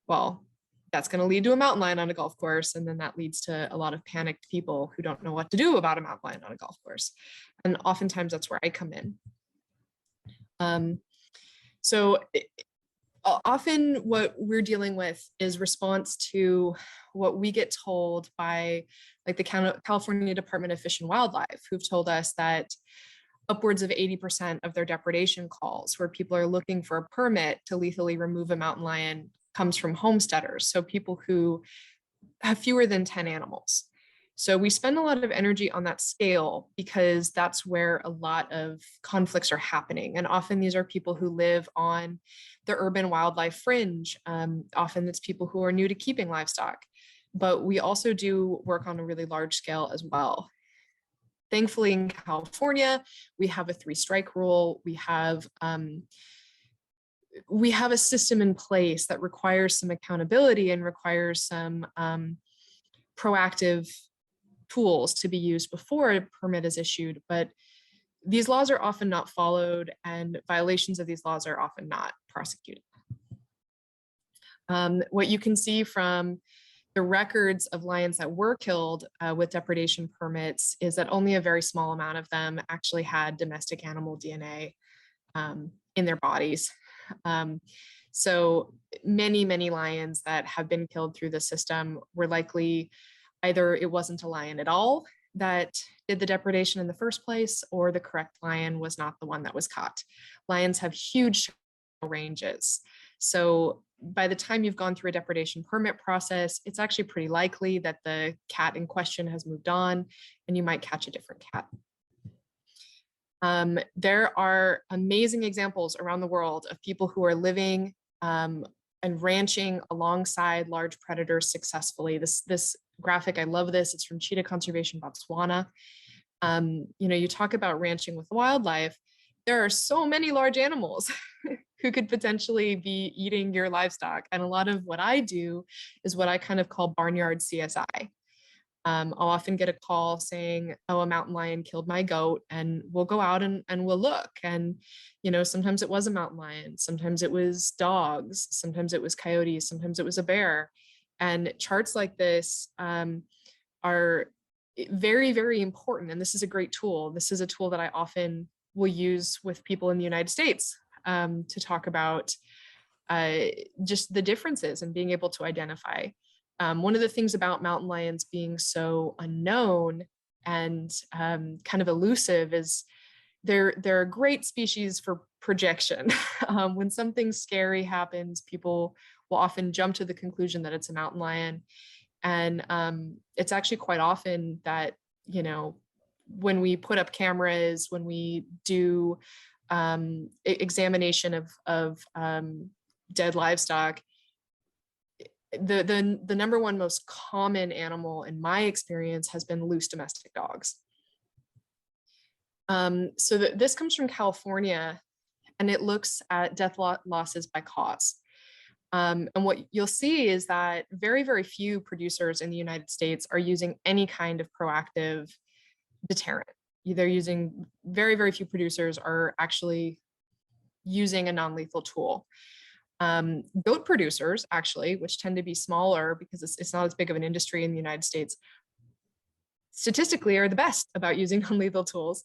Well, that's going to lead to a mountain lion on a golf course, and then that leads to a lot of panicked people who don't know what to do about a mountain lion on a golf course. And oftentimes that's where I come in. Often what we're dealing with is response to what we get told by like the California Department of Fish and Wildlife, who've told us that upwards of 80% of their depredation calls where people are looking for a permit to lethally remove a mountain lion comes from homesteaders, so people who have fewer than 10 animals. So we spend a lot of energy on that scale because that's where a lot of conflicts are happening. And often these are people who live on the urban wildlife fringe. Often it's people who are new to keeping livestock, but we also do work on a really large scale as well. Thankfully in California, we have a 3-strike rule. We have a system in place that requires some accountability and requires some proactive tools to be used before a permit is issued, but these laws are often not followed and violations of these laws are often not prosecuted. What you can see from the records of lions that were killed with depredation permits is that only a very small amount of them actually had domestic animal DNA in their bodies. So many lions that have been killed through the system were likely either it wasn't a lion at all, that did the depredation in the first place, or the correct lion was not the one that was caught. Lions have huge ranges. So by the time you've gone through a depredation permit process, it's actually pretty likely that the cat in question has moved on and you might catch a different cat. There are amazing examples around the world of people who are living and ranching alongside large predators successfully. This graphic, I love this. It's from Cheetah Conservation Botswana. You talk about ranching with wildlife. There are so many large animals who could potentially be eating your livestock. And a lot of what I do is what I kind of call barnyard CSI. I'll often get a call saying, oh, a mountain lion killed my goat, and we'll go out and we'll look. And, sometimes it was a mountain lion, sometimes it was dogs, sometimes it was coyotes, sometimes it was a bear. And charts like this are very, very important. And this is a great tool. This is a tool that I often will use with people in the United States to talk about just the differences and being able to identify. One of the things about mountain lions being so unknown and kind of elusive is they're a great species for projection. When something scary happens, people will often jump to the conclusion that it's a mountain lion. And it's actually quite often that, when we put up cameras, when we do examination of dead livestock, the number one most common animal in my experience has been loose domestic dogs. So this comes from California, and it looks at death losses by cause. And what you'll see is that very, very few producers in the United States are using any kind of proactive deterrent. They're using, very, very few producers are actually using a non-lethal tool. Goat producers, actually, which tend to be smaller because it's not as big of an industry in the United States, statistically are the best about using non-lethal tools.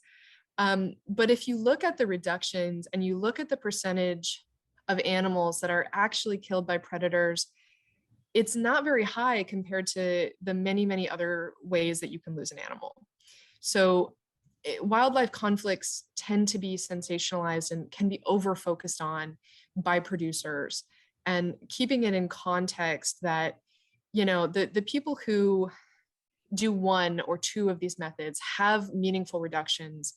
But if you look at the reductions and you look at the percentage of animals that are actually killed by predators, it's not very high compared to the many, many other ways that you can lose an animal. So wildlife conflicts tend to be sensationalized and can be over-focused on by producers, and keeping it in context that, the people who do one or two of these methods have meaningful reductions,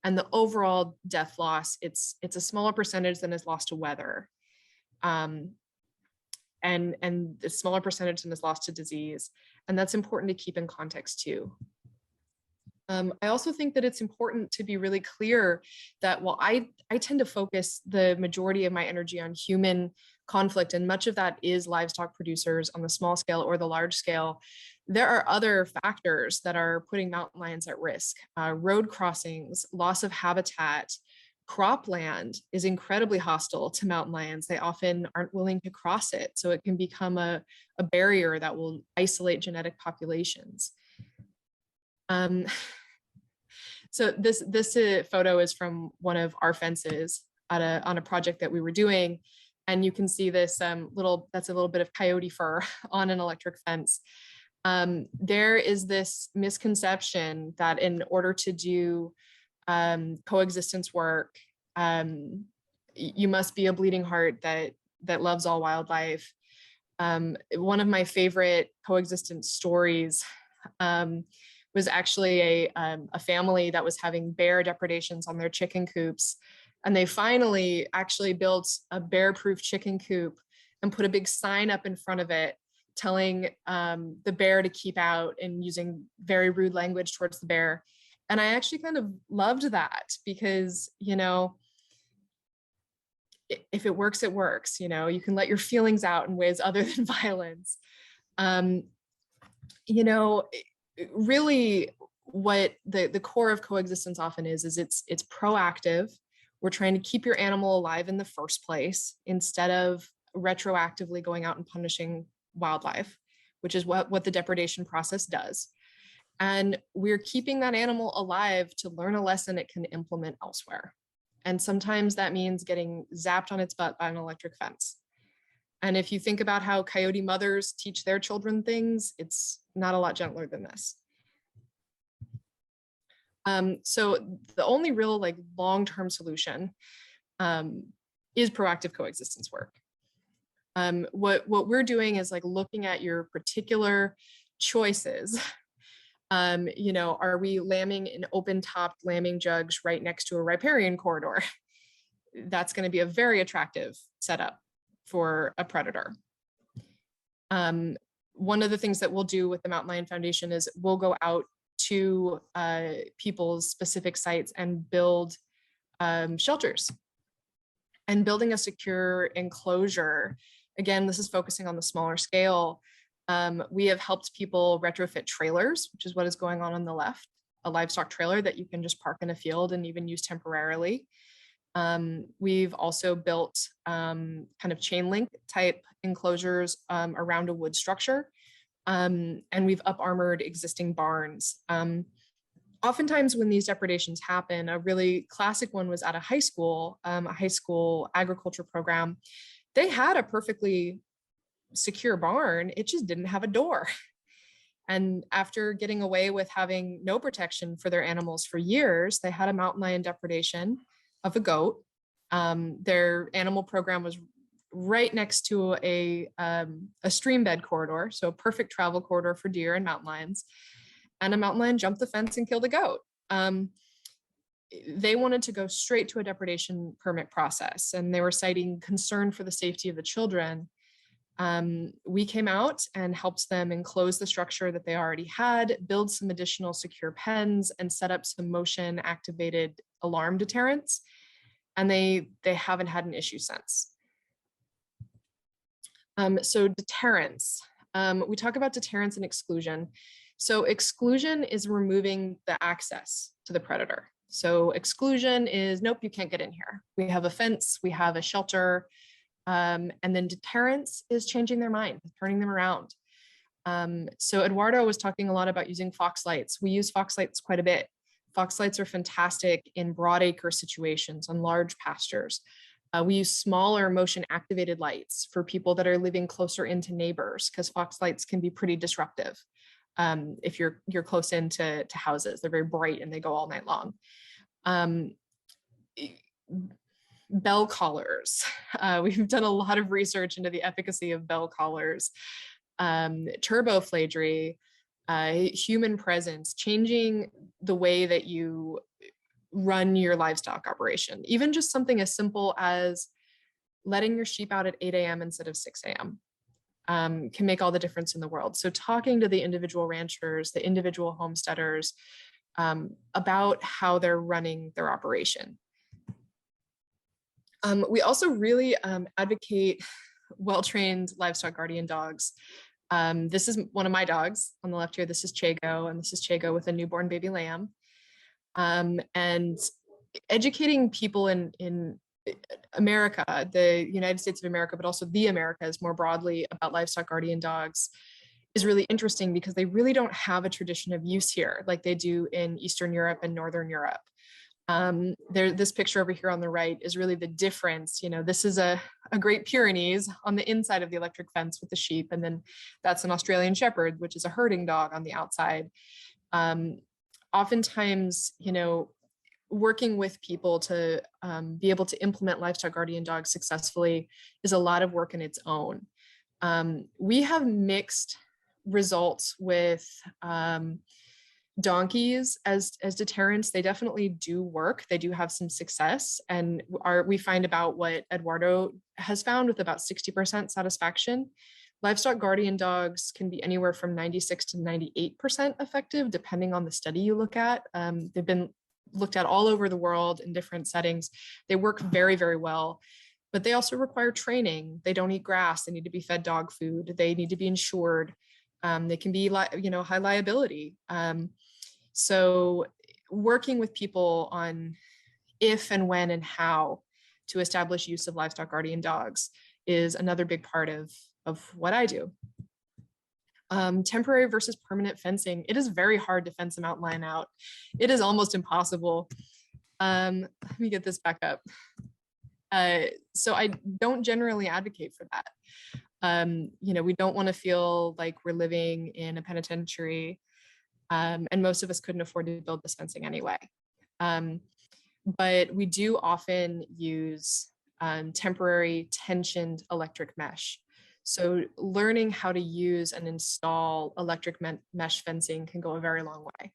and the overall death loss, it's a smaller percentage than is lost to weather. And a smaller percentage than is lost to disease. And that's important to keep in context too. I also think that it's important to be really clear that while I tend to focus the majority of my energy on human conflict, and much of that is livestock producers on the small scale or the large scale, there are other factors that are putting mountain lions at risk. Road crossings, loss of habitat, cropland is incredibly hostile to mountain lions. They often aren't willing to cross it, so it can become a barrier that will isolate genetic populations. So this photo is from one of our fences on a project that we were doing. And you can see this that's a little bit of coyote fur on an electric fence. There is this misconception that in order to do coexistence work, you must be a bleeding heart that loves all wildlife. One of my favorite coexistence stories was actually a family that was having bear depredations on their chicken coops. And they finally actually built a bear-proof chicken coop and put a big sign up in front of it telling the bear to keep out, and using very rude language towards the bear. And I actually kind of loved that because, if it works, it works. You can let your feelings out in ways other than violence. Really what the core of coexistence often is it's proactive. We're trying to keep your animal alive in the first place instead of retroactively going out and punishing wildlife, which is what the depredation process does. And we're keeping that animal alive to learn a lesson it can implement elsewhere. And sometimes that means getting zapped on its butt by an electric fence. And if you think about how coyote mothers teach their children things, it's not a lot gentler than this. So the only real like long-term solution is proactive coexistence work. What we're doing is like looking at your particular choices. You know, are we lambing in open-topped lambing jugs right next to a riparian corridor? That's going to be a very attractive setup for a predator. One of the things that we'll do with the Mountain Lion Foundation is we'll go out to people's specific sites and build shelters. And building a secure enclosure, again, this is focusing on the smaller scale. We have helped people retrofit trailers, which is what is going on the left, a livestock trailer that you can just park in a field and even use temporarily. We've also built kind of chain link type enclosures around a wood structure. And we've up-armored existing barns. Oftentimes when these depredations happen, a really classic one was at a high school agriculture program. They had a perfectly secure barn, it just didn't have a door. And after getting away with having no protection for their animals for years, they had a mountain lion depredation of a goat. Their animal program was right next to a stream bed corridor, so a perfect travel corridor for deer and mountain lions. And a mountain lion jumped the fence and killed a goat. They wanted to go straight to a depredation permit process, and they were citing concern for the safety of the children. We came out and helped them enclose the structure that they already had, build some additional secure pens, and set up some motion activated alarm deterrents. And they haven't had an issue since. So deterrence, we talk about deterrence and exclusion. So exclusion is removing the access to the predator. So exclusion is, nope, you can't get in here. We have a fence, we have a shelter, and then deterrence is changing their mind, turning them around. So Eduardo was talking a lot about using fox lights. We use fox lights quite a bit. Fox lights are fantastic in broadacre situations on large pastures. We use smaller motion activated lights for people that are living closer into neighbors, because fox lights can be pretty disruptive. If you're close into houses, they're very bright and they go all night long. Bell collars. We've done a lot of research into the efficacy of bell collars, turboflagery, human presence, changing the way that you run your livestock operation. Even just something as simple as letting your sheep out at 8 a.m. instead of 6 a.m. Can make all the difference in the world. So talking to the individual ranchers, the individual homesteaders about how they're running their operation. We also really advocate well-trained livestock guardian dogs. This is one of my dogs on the left here. This is Chago, and this is Chago with a newborn baby lamb. And educating people in America, the United States of America, but also the Americas more broadly about livestock guardian dogs is really interesting, because they really don't have a tradition of use here like they do in Eastern Europe and Northern Europe. This picture over here on the right is really the difference. You know, this is a Great Pyrenees on the inside of the electric fence with the sheep, and then that's an Australian Shepherd, which is a herding dog on the outside. Oftentimes, you know, working with people to be able to implement livestock guardian dogs successfully is a lot of work in its own. We have mixed results with donkeys as deterrents. They definitely do work. They do have some success, and we find about what Eduardo has found with about 60% satisfaction. Livestock guardian dogs can be anywhere from 96 to 98% effective, depending on the study you look at. They've been looked at all over the world in different settings. They work very, very well, but they also require training. They don't eat grass. They need to be fed dog food. They need to be insured. They can be, high liability. So working with people on if and when and how to establish use of livestock guardian dogs is another big part of what I do. Temporary versus permanent fencing. It is very hard to fence a mountain lion out. It is almost impossible. Let me get this back up. So I don't generally advocate for that. We don't want to feel like we're living in a penitentiary. And most of us couldn't afford to build this fencing anyway. But we do often use temporary tensioned electric mesh. So learning how to use and install electric mesh fencing can go a very long way.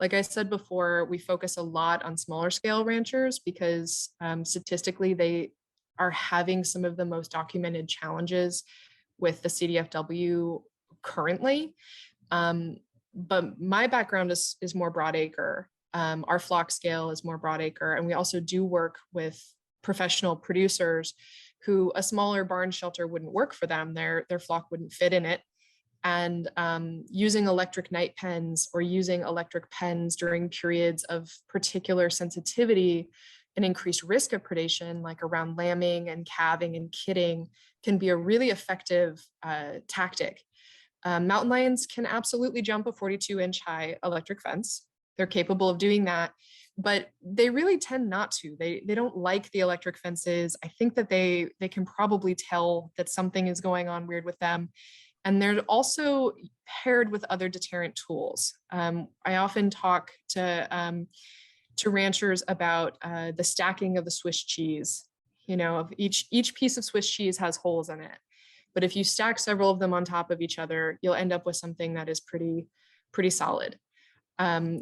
Like I said before, we focus a lot on smaller scale ranchers because statistically they are having some of the most documented challenges with the CDFW currently. But my background is more broadacre. Our flock scale is more broadacre, and we also do work with professional producers who a smaller barn shelter wouldn't work for them. Their flock wouldn't fit in it. And using electric night pens or using electric pens during periods of particular sensitivity and increased risk of predation, like around lambing and calving and kidding, can be a really effective tactic. Mountain lions can absolutely jump a 42-inch high electric fence. They're capable of doing that, but they really tend not to. They don't like the electric fences. I think that they can probably tell that something is going on weird with them. And they're also paired with other deterrent tools. I often talk to ranchers about the stacking of the Swiss cheese. You know, each piece of Swiss cheese has holes in it. But if you stack several of them on top of each other, you'll end up with something that is pretty solid.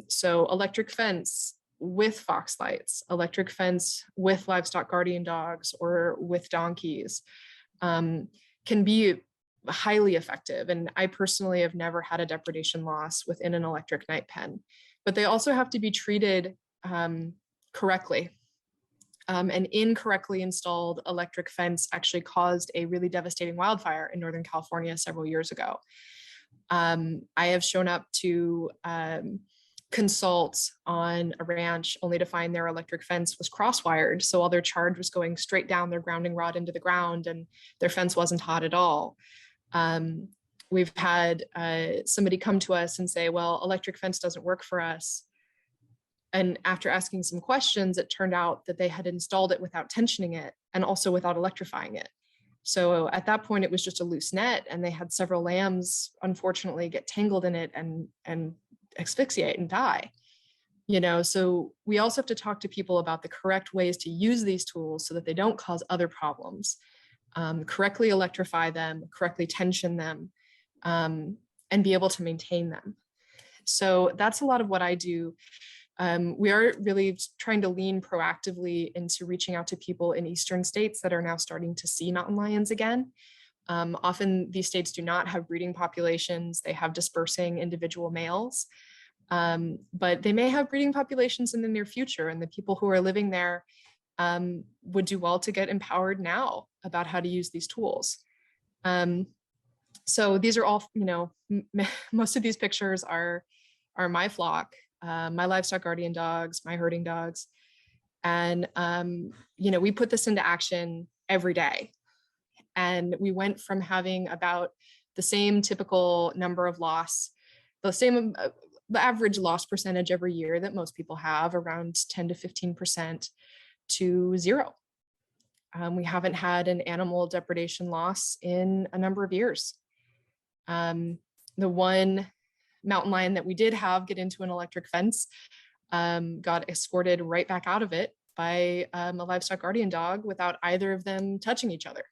So electric fence with fox lights, electric fence with livestock guardian dogs or with donkeys can be highly effective. And I personally have never had a depredation loss within an electric night pen, but they also have to be treated correctly. An incorrectly installed electric fence actually caused a really devastating wildfire in Northern California several years ago. I have shown up to consult on a ranch only to find their electric fence was cross-wired. So all their charge was going straight down their grounding rod into the ground and their fence wasn't hot at all. We've had somebody come to us and say, well, electric fence doesn't work for us. And after asking some questions, it turned out that they had installed it without tensioning it and also without electrifying it. So at that point, it was just a loose net, and they had several lambs, unfortunately, get tangled in it and asphyxiate and die. You know, so we also have to talk to people about the correct ways to use these tools so that they don't cause other problems. Correctly electrify them, correctly tension them, and be able to maintain them. So that's a lot of what I do. We are really trying to lean proactively into reaching out to people in eastern states that are now starting to see mountain lions again. Often these states do not have breeding populations. They have dispersing individual males, but they may have breeding populations in the near future, and the people who are living there would do well to get empowered now about how to use these tools. So these are all, you know, most of these pictures are my flock. My livestock guardian dogs, my herding dogs. And, you know, we put this into action every day. And we went from having about the same typical number of loss, the average loss percentage every year that most people have, around 10 to 15%, to zero. We haven't had an animal depredation loss in a number of years. The one mountain lion that we did have get into an electric fence got escorted right back out of it by a livestock guardian dog without either of them touching each other.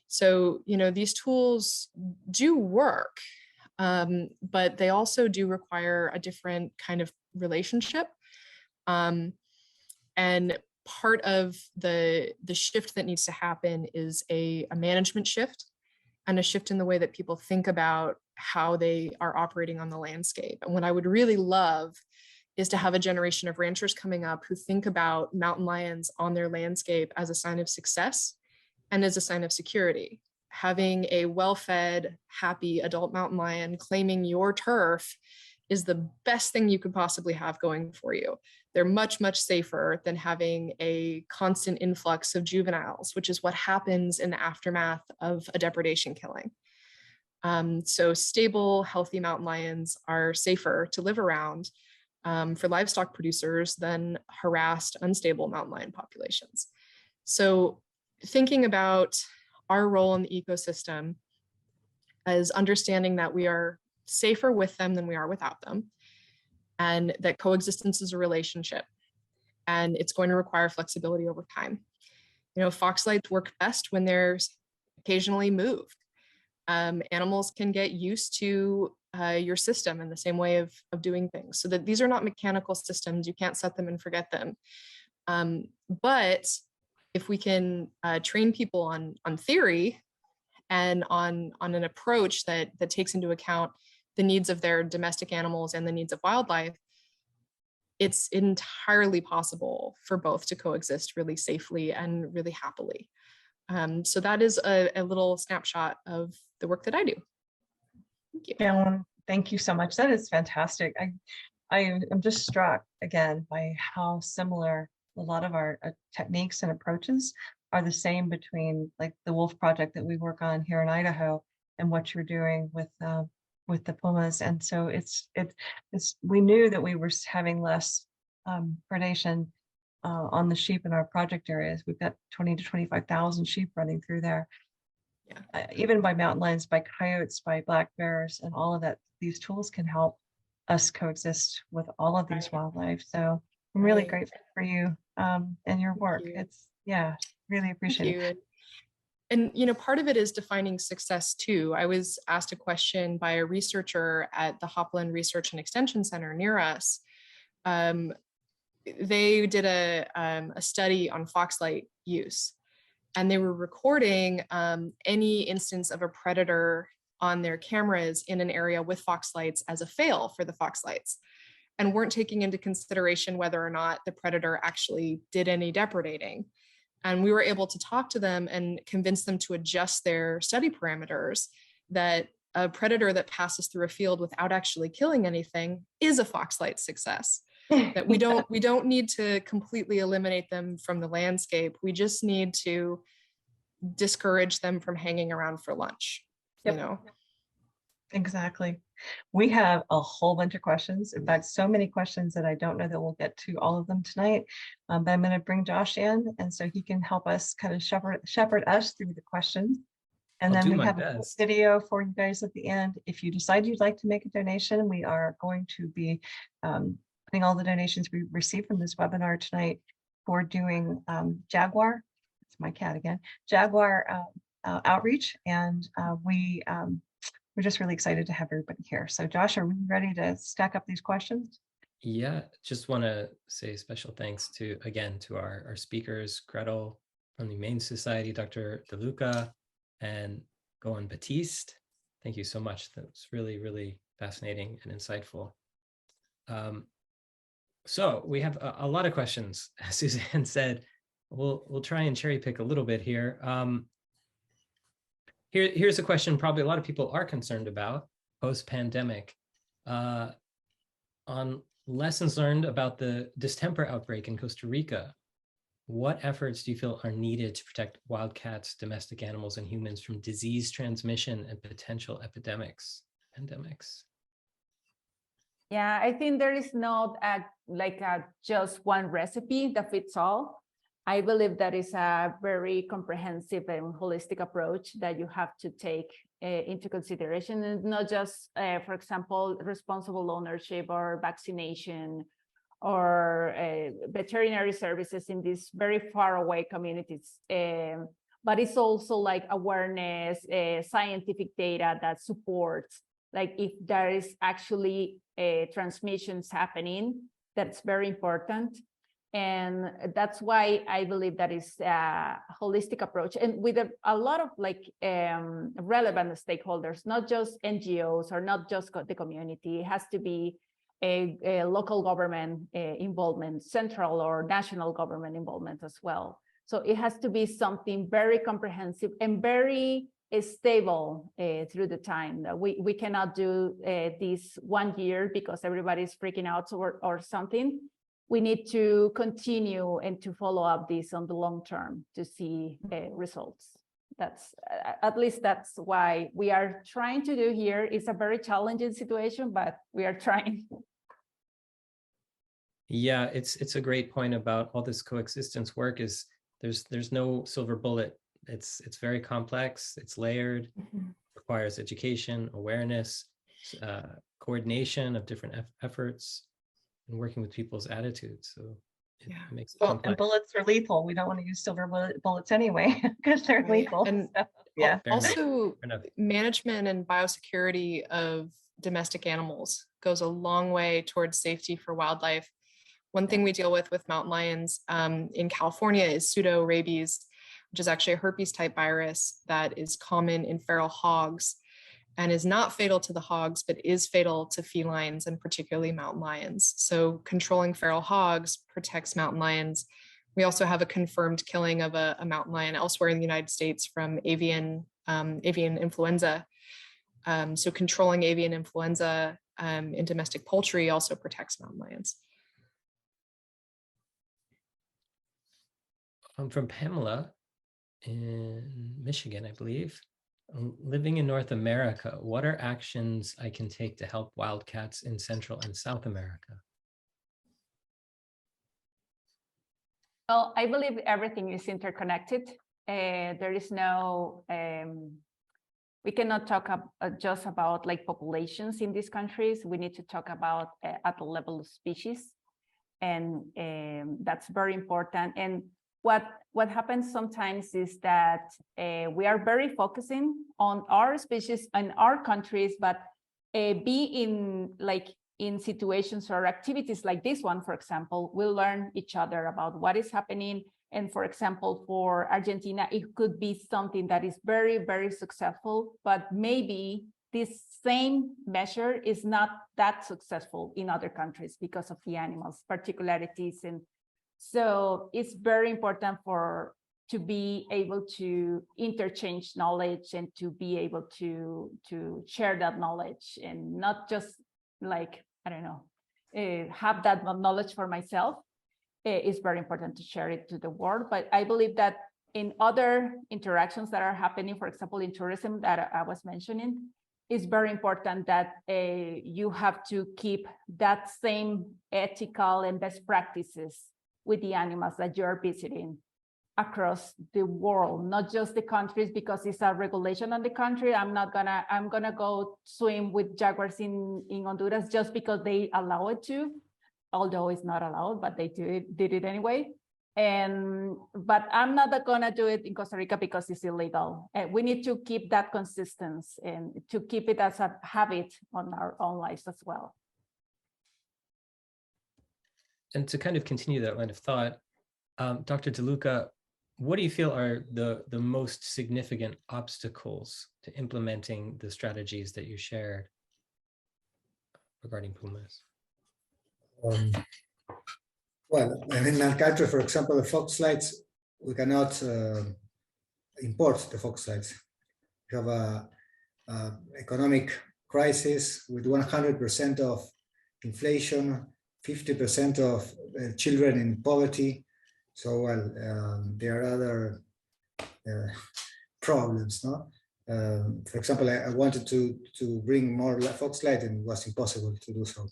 So, you know, these tools do work, but they also do require a different kind of relationship. And part of the shift that needs to happen is a management shift and a shift in the way that people think about how they are operating on the landscape. And what I would really love is to have a generation of ranchers coming up who think about mountain lions on their landscape as a sign of success and as a sign of security. Having a well-fed, happy adult mountain lion claiming your turf is the best thing you could possibly have going for you. They're much, much safer than having a constant influx of juveniles, which is what happens in the aftermath of a depredation killing. So stable, healthy mountain lions are safer to live around for livestock producers than harassed, unstable mountain lion populations. So thinking about our role in the ecosystem as understanding that we are safer with them than we are without them. and that coexistence is a relationship, and it's going to require flexibility over time. Foxlights work best when they're occasionally moved. Animals can get used to your system and the same way of doing things, so that these are not mechanical systems. You can't set them and forget them. But if we can train people on theory and on an approach that takes into account the needs of their domestic animals and the needs of wildlife, it's entirely possible for both to coexist really safely and really happily. So that is a little snapshot of the work that I do. Thank you. Alan, thank you so much. That is fantastic. I am just struck again by how similar a lot of our techniques and approaches are the same between like the wolf project that we work on here in Idaho and what you're doing with the pumas. And so it's we knew that we were having less predation on the sheep in our project areas. We've got 20 to 25,000 sheep running through there. Yeah. Even by mountain lions, by coyotes, by black bears, and all of that, these tools can help us coexist with all of these wildlife. So I'm really grateful for you and your work. It's, yeah, really appreciate it. And, part of it is defining success too. I was asked a question by a researcher at the Hopland Research and Extension Center near us. They did a study on foxlight use, and they were recording any instance of a predator on their cameras in an area with foxlights as a fail for the foxlights, and weren't taking into consideration whether or not the predator actually did any depredating. And we were able to talk to them and convince them to adjust their study parameters, that a predator that passes through a field without actually killing anything is a foxlight success. That we don't need to completely eliminate them from the landscape. We just need to discourage them from hanging around for lunch. Yep. Exactly. We have a whole bunch of questions. In fact, so many questions that I don't know that we'll get to all of them tonight. But I'm going to bring Josh in, and so he can help us kind of shepherd us through the questions. And then we have a video for you guys at the end. If you decide you'd like to make a donation, we are going to be putting all the donations we received from this webinar tonight for doing jaguar. It's my cat again. Jaguar outreach, and we're just really excited to have everybody here. So Josh, are we ready to stack up these questions? Yeah, just want to say special thanks to our speakers, Grettel from the Humane Society, Dr. De Lucca, and Gowan Batist. Thank you so much. That was really, really fascinating and insightful. So we have a lot of questions. As Suzanne said, we'll try and cherry pick a little bit here. Here's a question probably a lot of people are concerned about post-pandemic on lessons learned about the distemper outbreak in Costa Rica. What efforts do you feel are needed to protect wildcats, domestic animals, and humans from disease transmission and potential pandemics? Yeah, I think there is not just one recipe that fits all. I believe that is a very comprehensive and holistic approach that you have to take into consideration, and not just, for example, responsible ownership or vaccination or veterinary services in these very far away communities. But it's also like awareness, scientific data that supports, like if there is actually transmissions happening, that's very important. And that's why I believe that is a holistic approach, and with a lot of relevant stakeholders, not just NGOs or not just the community. It has to be a local government involvement, central or national government involvement as well. So it has to be something very comprehensive and very stable through the time. We cannot do this 1 year because everybody's freaking out or something. We need to continue and to follow up this on the long term to see results. That's at least that's why we are trying to do here. It's a very challenging situation, but we are trying. Yeah, it's a great point about all this coexistence work. Is there's no silver bullet. It's very complex. It's layered. Requires education, awareness, coordination of different efforts. and working with people's attitudes. So it Yeah. makes it Well, And complex. bullets are lethal. We don't want to use silver bullets anyway, because they're Right. lethal. And So, yeah. Fair enough. Also, Fair enough. management and biosecurity of domestic animals goes a long way towards safety for wildlife. One thing we deal with mountain lions in California is pseudo-rabies, which is actually a herpes type virus that is common in feral hogs and is not fatal to the hogs, but is fatal to felines and particularly mountain lions. So controlling feral hogs protects mountain lions. We also have a confirmed killing of a mountain lion elsewhere in the United States from avian influenza. So controlling avian influenza in domestic poultry also protects mountain lions. I'm from Pamela in Michigan, I believe. Living in North America, what are actions I can take to help wildcats in Central and South America? Well, I believe everything is interconnected. There is no, we cannot talk just about like populations in these countries. We need to talk about at the level of species. And that's very important. And what happens sometimes is that we are very focusing on our species and our countries, but be in situations or activities like this one, for example, we'll learn each other about what is happening. And for example, for Argentina, it could be something that is very, very successful, but maybe this same measure is not that successful in other countries because of the animals' particularities. And so it's very important to be able to interchange knowledge and to be able to share that knowledge and not just like, I don't know, have that knowledge for myself. It's very important to share it to the world. But I believe that in other interactions that are happening, for example, in tourism that I was mentioning, it's very important that you have to keep that same ethical and best practices with the animals that you're visiting across the world, not just the countries, because it's a regulation on the country. I'm gonna go swim with jaguars in Honduras just because they allow it to, although it's not allowed, but they did it anyway. But I'm not gonna do it in Costa Rica because it's illegal. We need to keep that consistency and to keep it as a habit on our own lives as well. And to kind of continue that line of thought, Dr. De Lucca, what do you feel are the most significant obstacles to implementing the strategies that you shared regarding pumas? Well, in our country, for example, the fox flights, we cannot import the fox flights. We have a economic crisis with 100% of inflation, 50% of children in poverty. So, well, there are other problems, no? For example, I wanted to bring more foxlight and it was impossible to do so.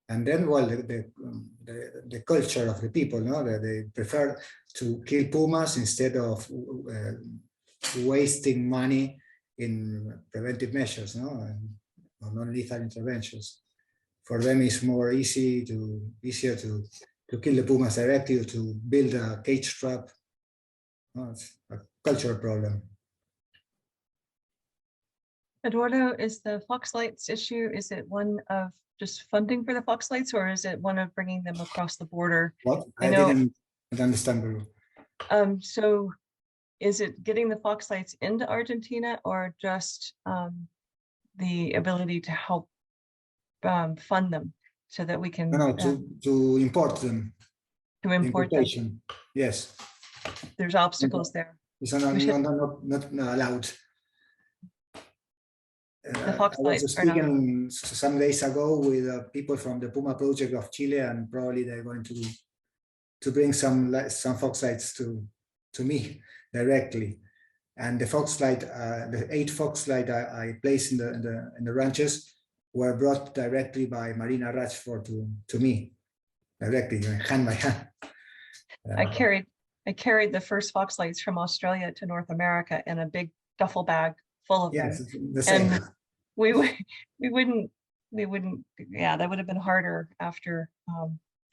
And then, well, the culture of the people, no, they prefer to kill pumas instead of wasting money in preventive measures, no, or non-lethal interventions. For them, it's more easier to kill the pumas directly or to build a cage trap. No, it's a cultural problem. Eduardo, is the foxlights issue, is it one of just funding for the foxlights, or is it one of bringing them across the border? What? I know. Didn't understand very So is it getting the foxlights into Argentina, or just the ability to help fund them so that we can No, to import them. to import them? Importation. Yes. There's obstacles there. It's not allowed. The I foxlights was are not. speaking some days ago with people from the Puma project of Chile, and probably they're going to bring some foxlights to me directly. And the foxlight, the 8 foxlight I placed in the ranches were brought directly by Marina Ratchford to me directly, hand by hand. I carried the first foxlights from Australia to North America in a big duffel bag full of them. Yes, the same. And we wouldn't we wouldn't, yeah, that would have been harder after,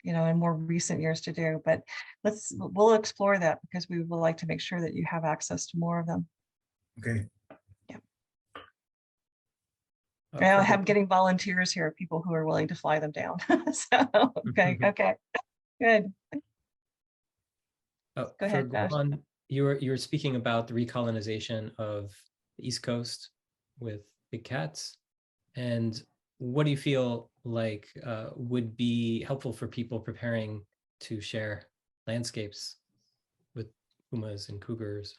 you know, in more recent years to do, but we'll explore that because we would like to make sure that you have access to more of them. Okay. I'm getting volunteers here, people who are willing to fly them down. So, okay, good. Go ahead, Josh. Gowan, you were speaking about the recolonization of the East Coast with big cats, and what do you feel like would be helpful for people preparing to share landscapes with pumas and cougars?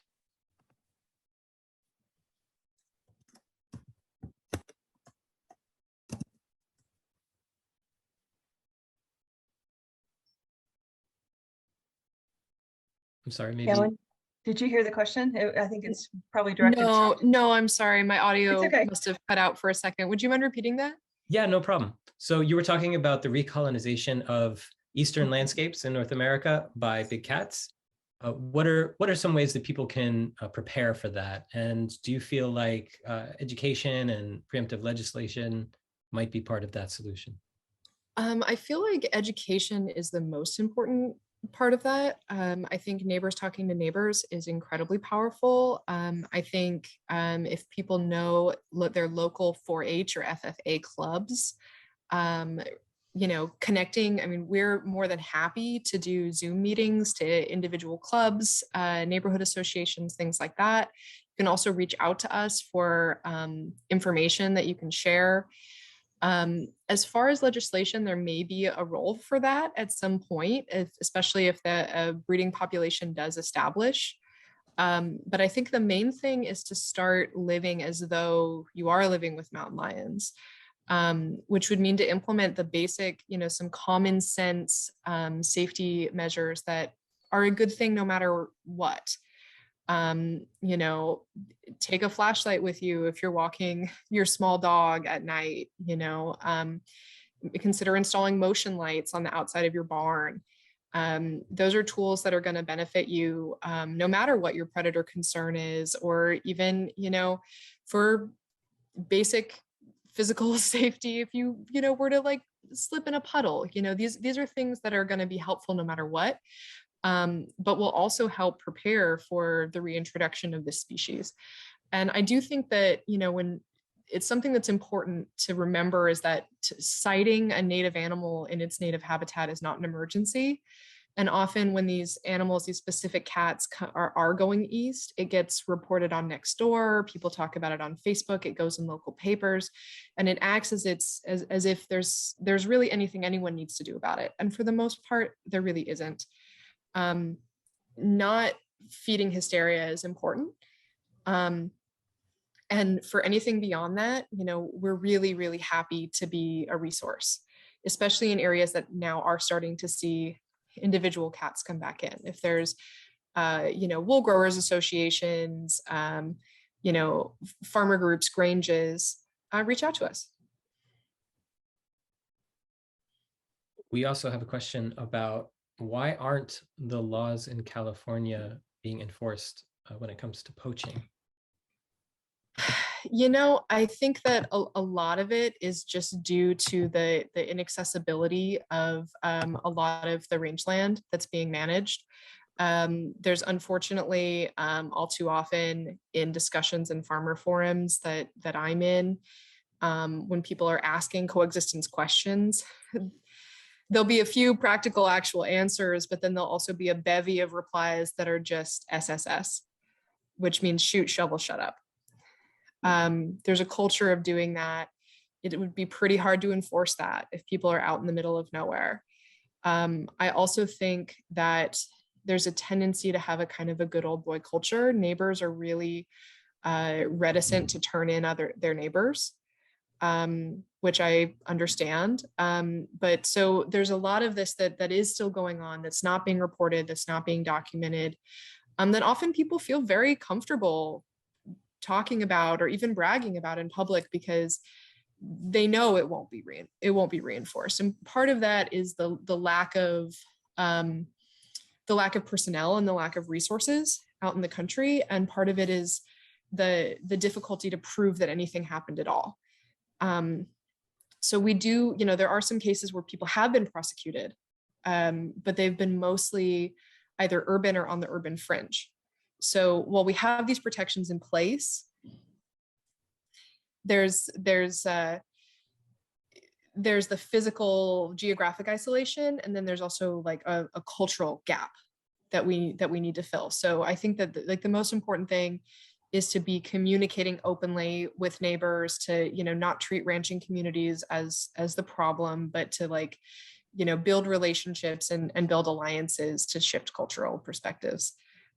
I'm sorry, maybe. Ellen, did you hear the question? I think it's probably directed. No, I'm sorry. My audio okay. must have cut out for a second. Would you mind repeating that? Yeah, no problem. So you were talking about the recolonization of eastern landscapes in North America by big cats. What are some ways that people can prepare for that? And do you feel like education and preemptive legislation might be part of that solution? I feel like education is the most important part of that. I think neighbors talking to neighbors is incredibly powerful. I think if people know their local 4-H or FFA clubs, you know, connecting, I mean, we're more than happy to do Zoom meetings to individual clubs, neighborhood associations, things like that. You can also reach out to us for information that you can share. As far as legislation, there may be a role for that at some point, especially if the breeding population does establish. But I think the main thing is to start living as though you are living with mountain lions, which would mean to implement the basic, you know, some common sense safety measures that are a good thing no matter what. You know, take a flashlight with you if you're walking your small dog at night, you know, consider installing motion lights on the outside of your barn. Those are tools that are going to benefit you no matter what your predator concern is, or even, you know, for basic physical safety, if you know, were to like slip in a puddle, you know, these are things that are going to be helpful no matter what. But will also help prepare for the reintroduction of this species. And I do think that, you know, when it's something that's important to remember is that citing a native animal in its native habitat is not an emergency. And often when these animals, these specific cats are going east, it gets reported on Nextdoor, people talk about it on Facebook, it goes in local papers, and it acts as if there's really anything anyone needs to do about it. And for the most part, there really isn't. Not feeding hysteria is important. And for anything beyond that, you know, we're really, really happy to be a resource, especially in areas that now are starting to see individual cats come back in. If there's, you know, wool growers associations, you know, farmer groups, granges, reach out to us. We also have a question about why aren't the laws in California being enforced when it comes to poaching? You know, I think that a lot of it is just due to the inaccessibility of a lot of the rangeland that's being managed. There's unfortunately all too often in discussions and farmer forums that I'm in, when people are asking coexistence questions, there'll be a few practical actual answers, but then there'll also be a bevy of replies that are just SSS, which means shoot, shovel, shut up. There's a culture of doing that. It would be pretty hard to enforce that if people are out in the middle of nowhere. I also think that there's a tendency to have a kind of a good old boy culture. Neighbors are really reticent to turn in their neighbors, which I understand. But so there's a lot of this that is still going on, that's not being reported, that's not being documented, that often people feel very comfortable talking about or even bragging about in public because they know it won't be reinforced. And part of that is the lack of personnel and the lack of resources out in the country. And part of it is the difficulty to prove that anything happened at all. So we do, there are some cases where people have been prosecuted, but they've been mostly either urban or on the urban fringe. So while we have these protections in place, there's the physical geographic isolation, and then there's also like a cultural gap that we need to fill. So I think that the most important thing is to be communicating openly with neighbors, to not treat ranching communities as the problem, but to build relationships and build alliances to shift cultural perspectives.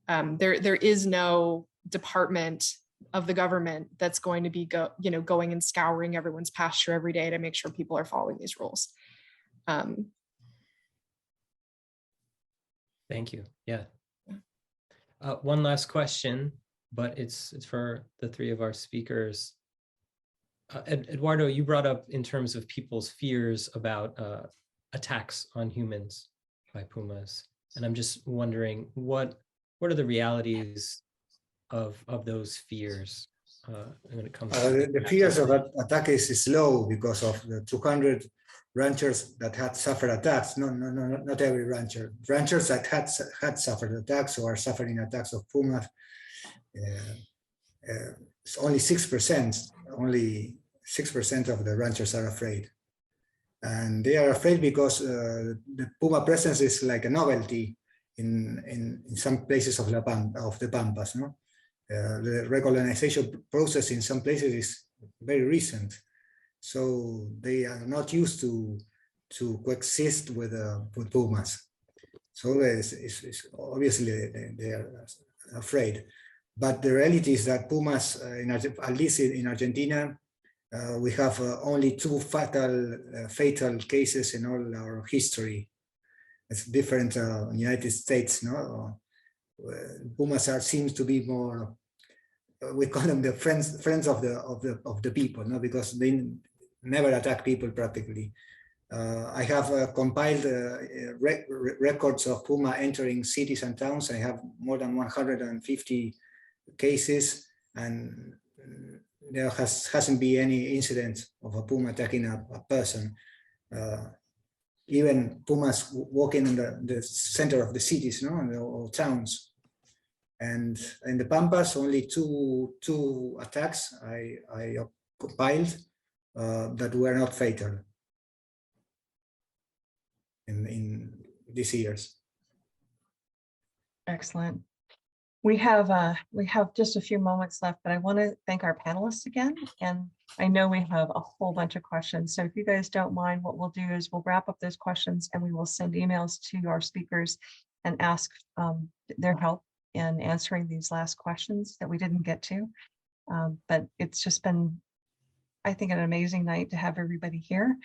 There is no department of the government that's going to be going and scouring everyone's pasture every day to make sure people are following these rules. Thank you. Yeah. One last question, but it's for the three of our speakers. Eduardo, you brought up in terms of people's fears about attacks on humans by pumas, and I'm just wondering what are the realities of those fears when it comes to the fears of attack is low because of the 200 ranchers that had suffered attacks. Not every rancher. Ranchers that had suffered attacks or are suffering attacks of pumas. It's only 6%. Only 6% of the ranchers are afraid, and they are afraid because the puma presence is like a novelty in some places of the Pampas. No, the recolonization process in some places is very recent. So they are not used to coexist with pumas. So it's obviously they are afraid. But the reality is that pumas, at least in Argentina, we have only 2 fatal cases in all our history. It's different in the United States. No, pumas seems to be more. We call them the friends of the people, no, because they never attack people practically. I have compiled records of puma entering cities and towns. I have more than 150 cases, and there hasn't been any incident of a puma attacking a person. Even pumas walking in the center of the cities, no, or towns. And in the Pampas, only two attacks I compiled that were not fatal in these years. Excellent. We have just a few moments left, but I want to thank our panelists again. And I know we have a whole bunch of questions. So if you guys don't mind, what we'll do is we'll wrap up those questions and we will send emails to our speakers and ask their help in answering these last questions that we didn't get to. But it's just been, I think, an amazing night to have everybody here.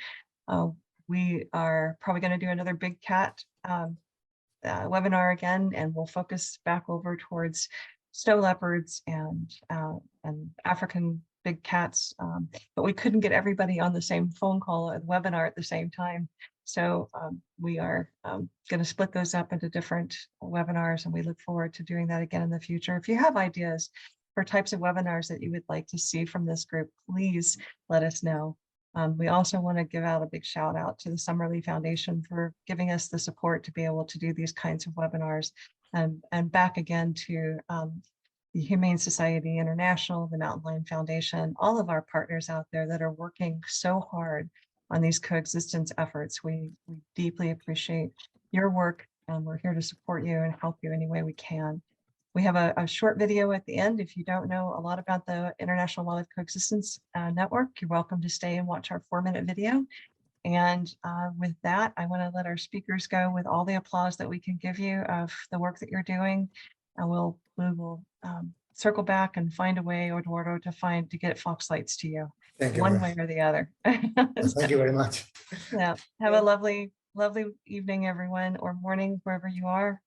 We are probably going to do another big cat webinar again, and we'll focus back over towards snow leopards and African big cats, but we couldn't get everybody on the same phone call or webinar at the same time. So we are going to split those up into different webinars, and we look forward to doing that again in the future. If you have ideas for types of webinars that you would like to see from this group, please let us know. We also want to give out a big shout out to the Summerlee Foundation for giving us the support to be able to do these kinds of webinars, and back again to the Humane Society International, the Mountain Lion Foundation, all of our partners out there that are working so hard on these coexistence efforts. We deeply appreciate your work, and we're here to support you and help you any way we can. We have a short video at the end. If you don't know a lot about the International Wildlife Coexistence Network, you're welcome to stay and watch our 4-minute video. And with that, I want to let our speakers go with all the applause that we can give you of the work that you're doing. And we will circle back and find a way, Eduardo, to get fox lights to you. Thank you. One way or the other. Thank you very much. Yeah. Have a lovely evening, everyone, or morning, wherever you are.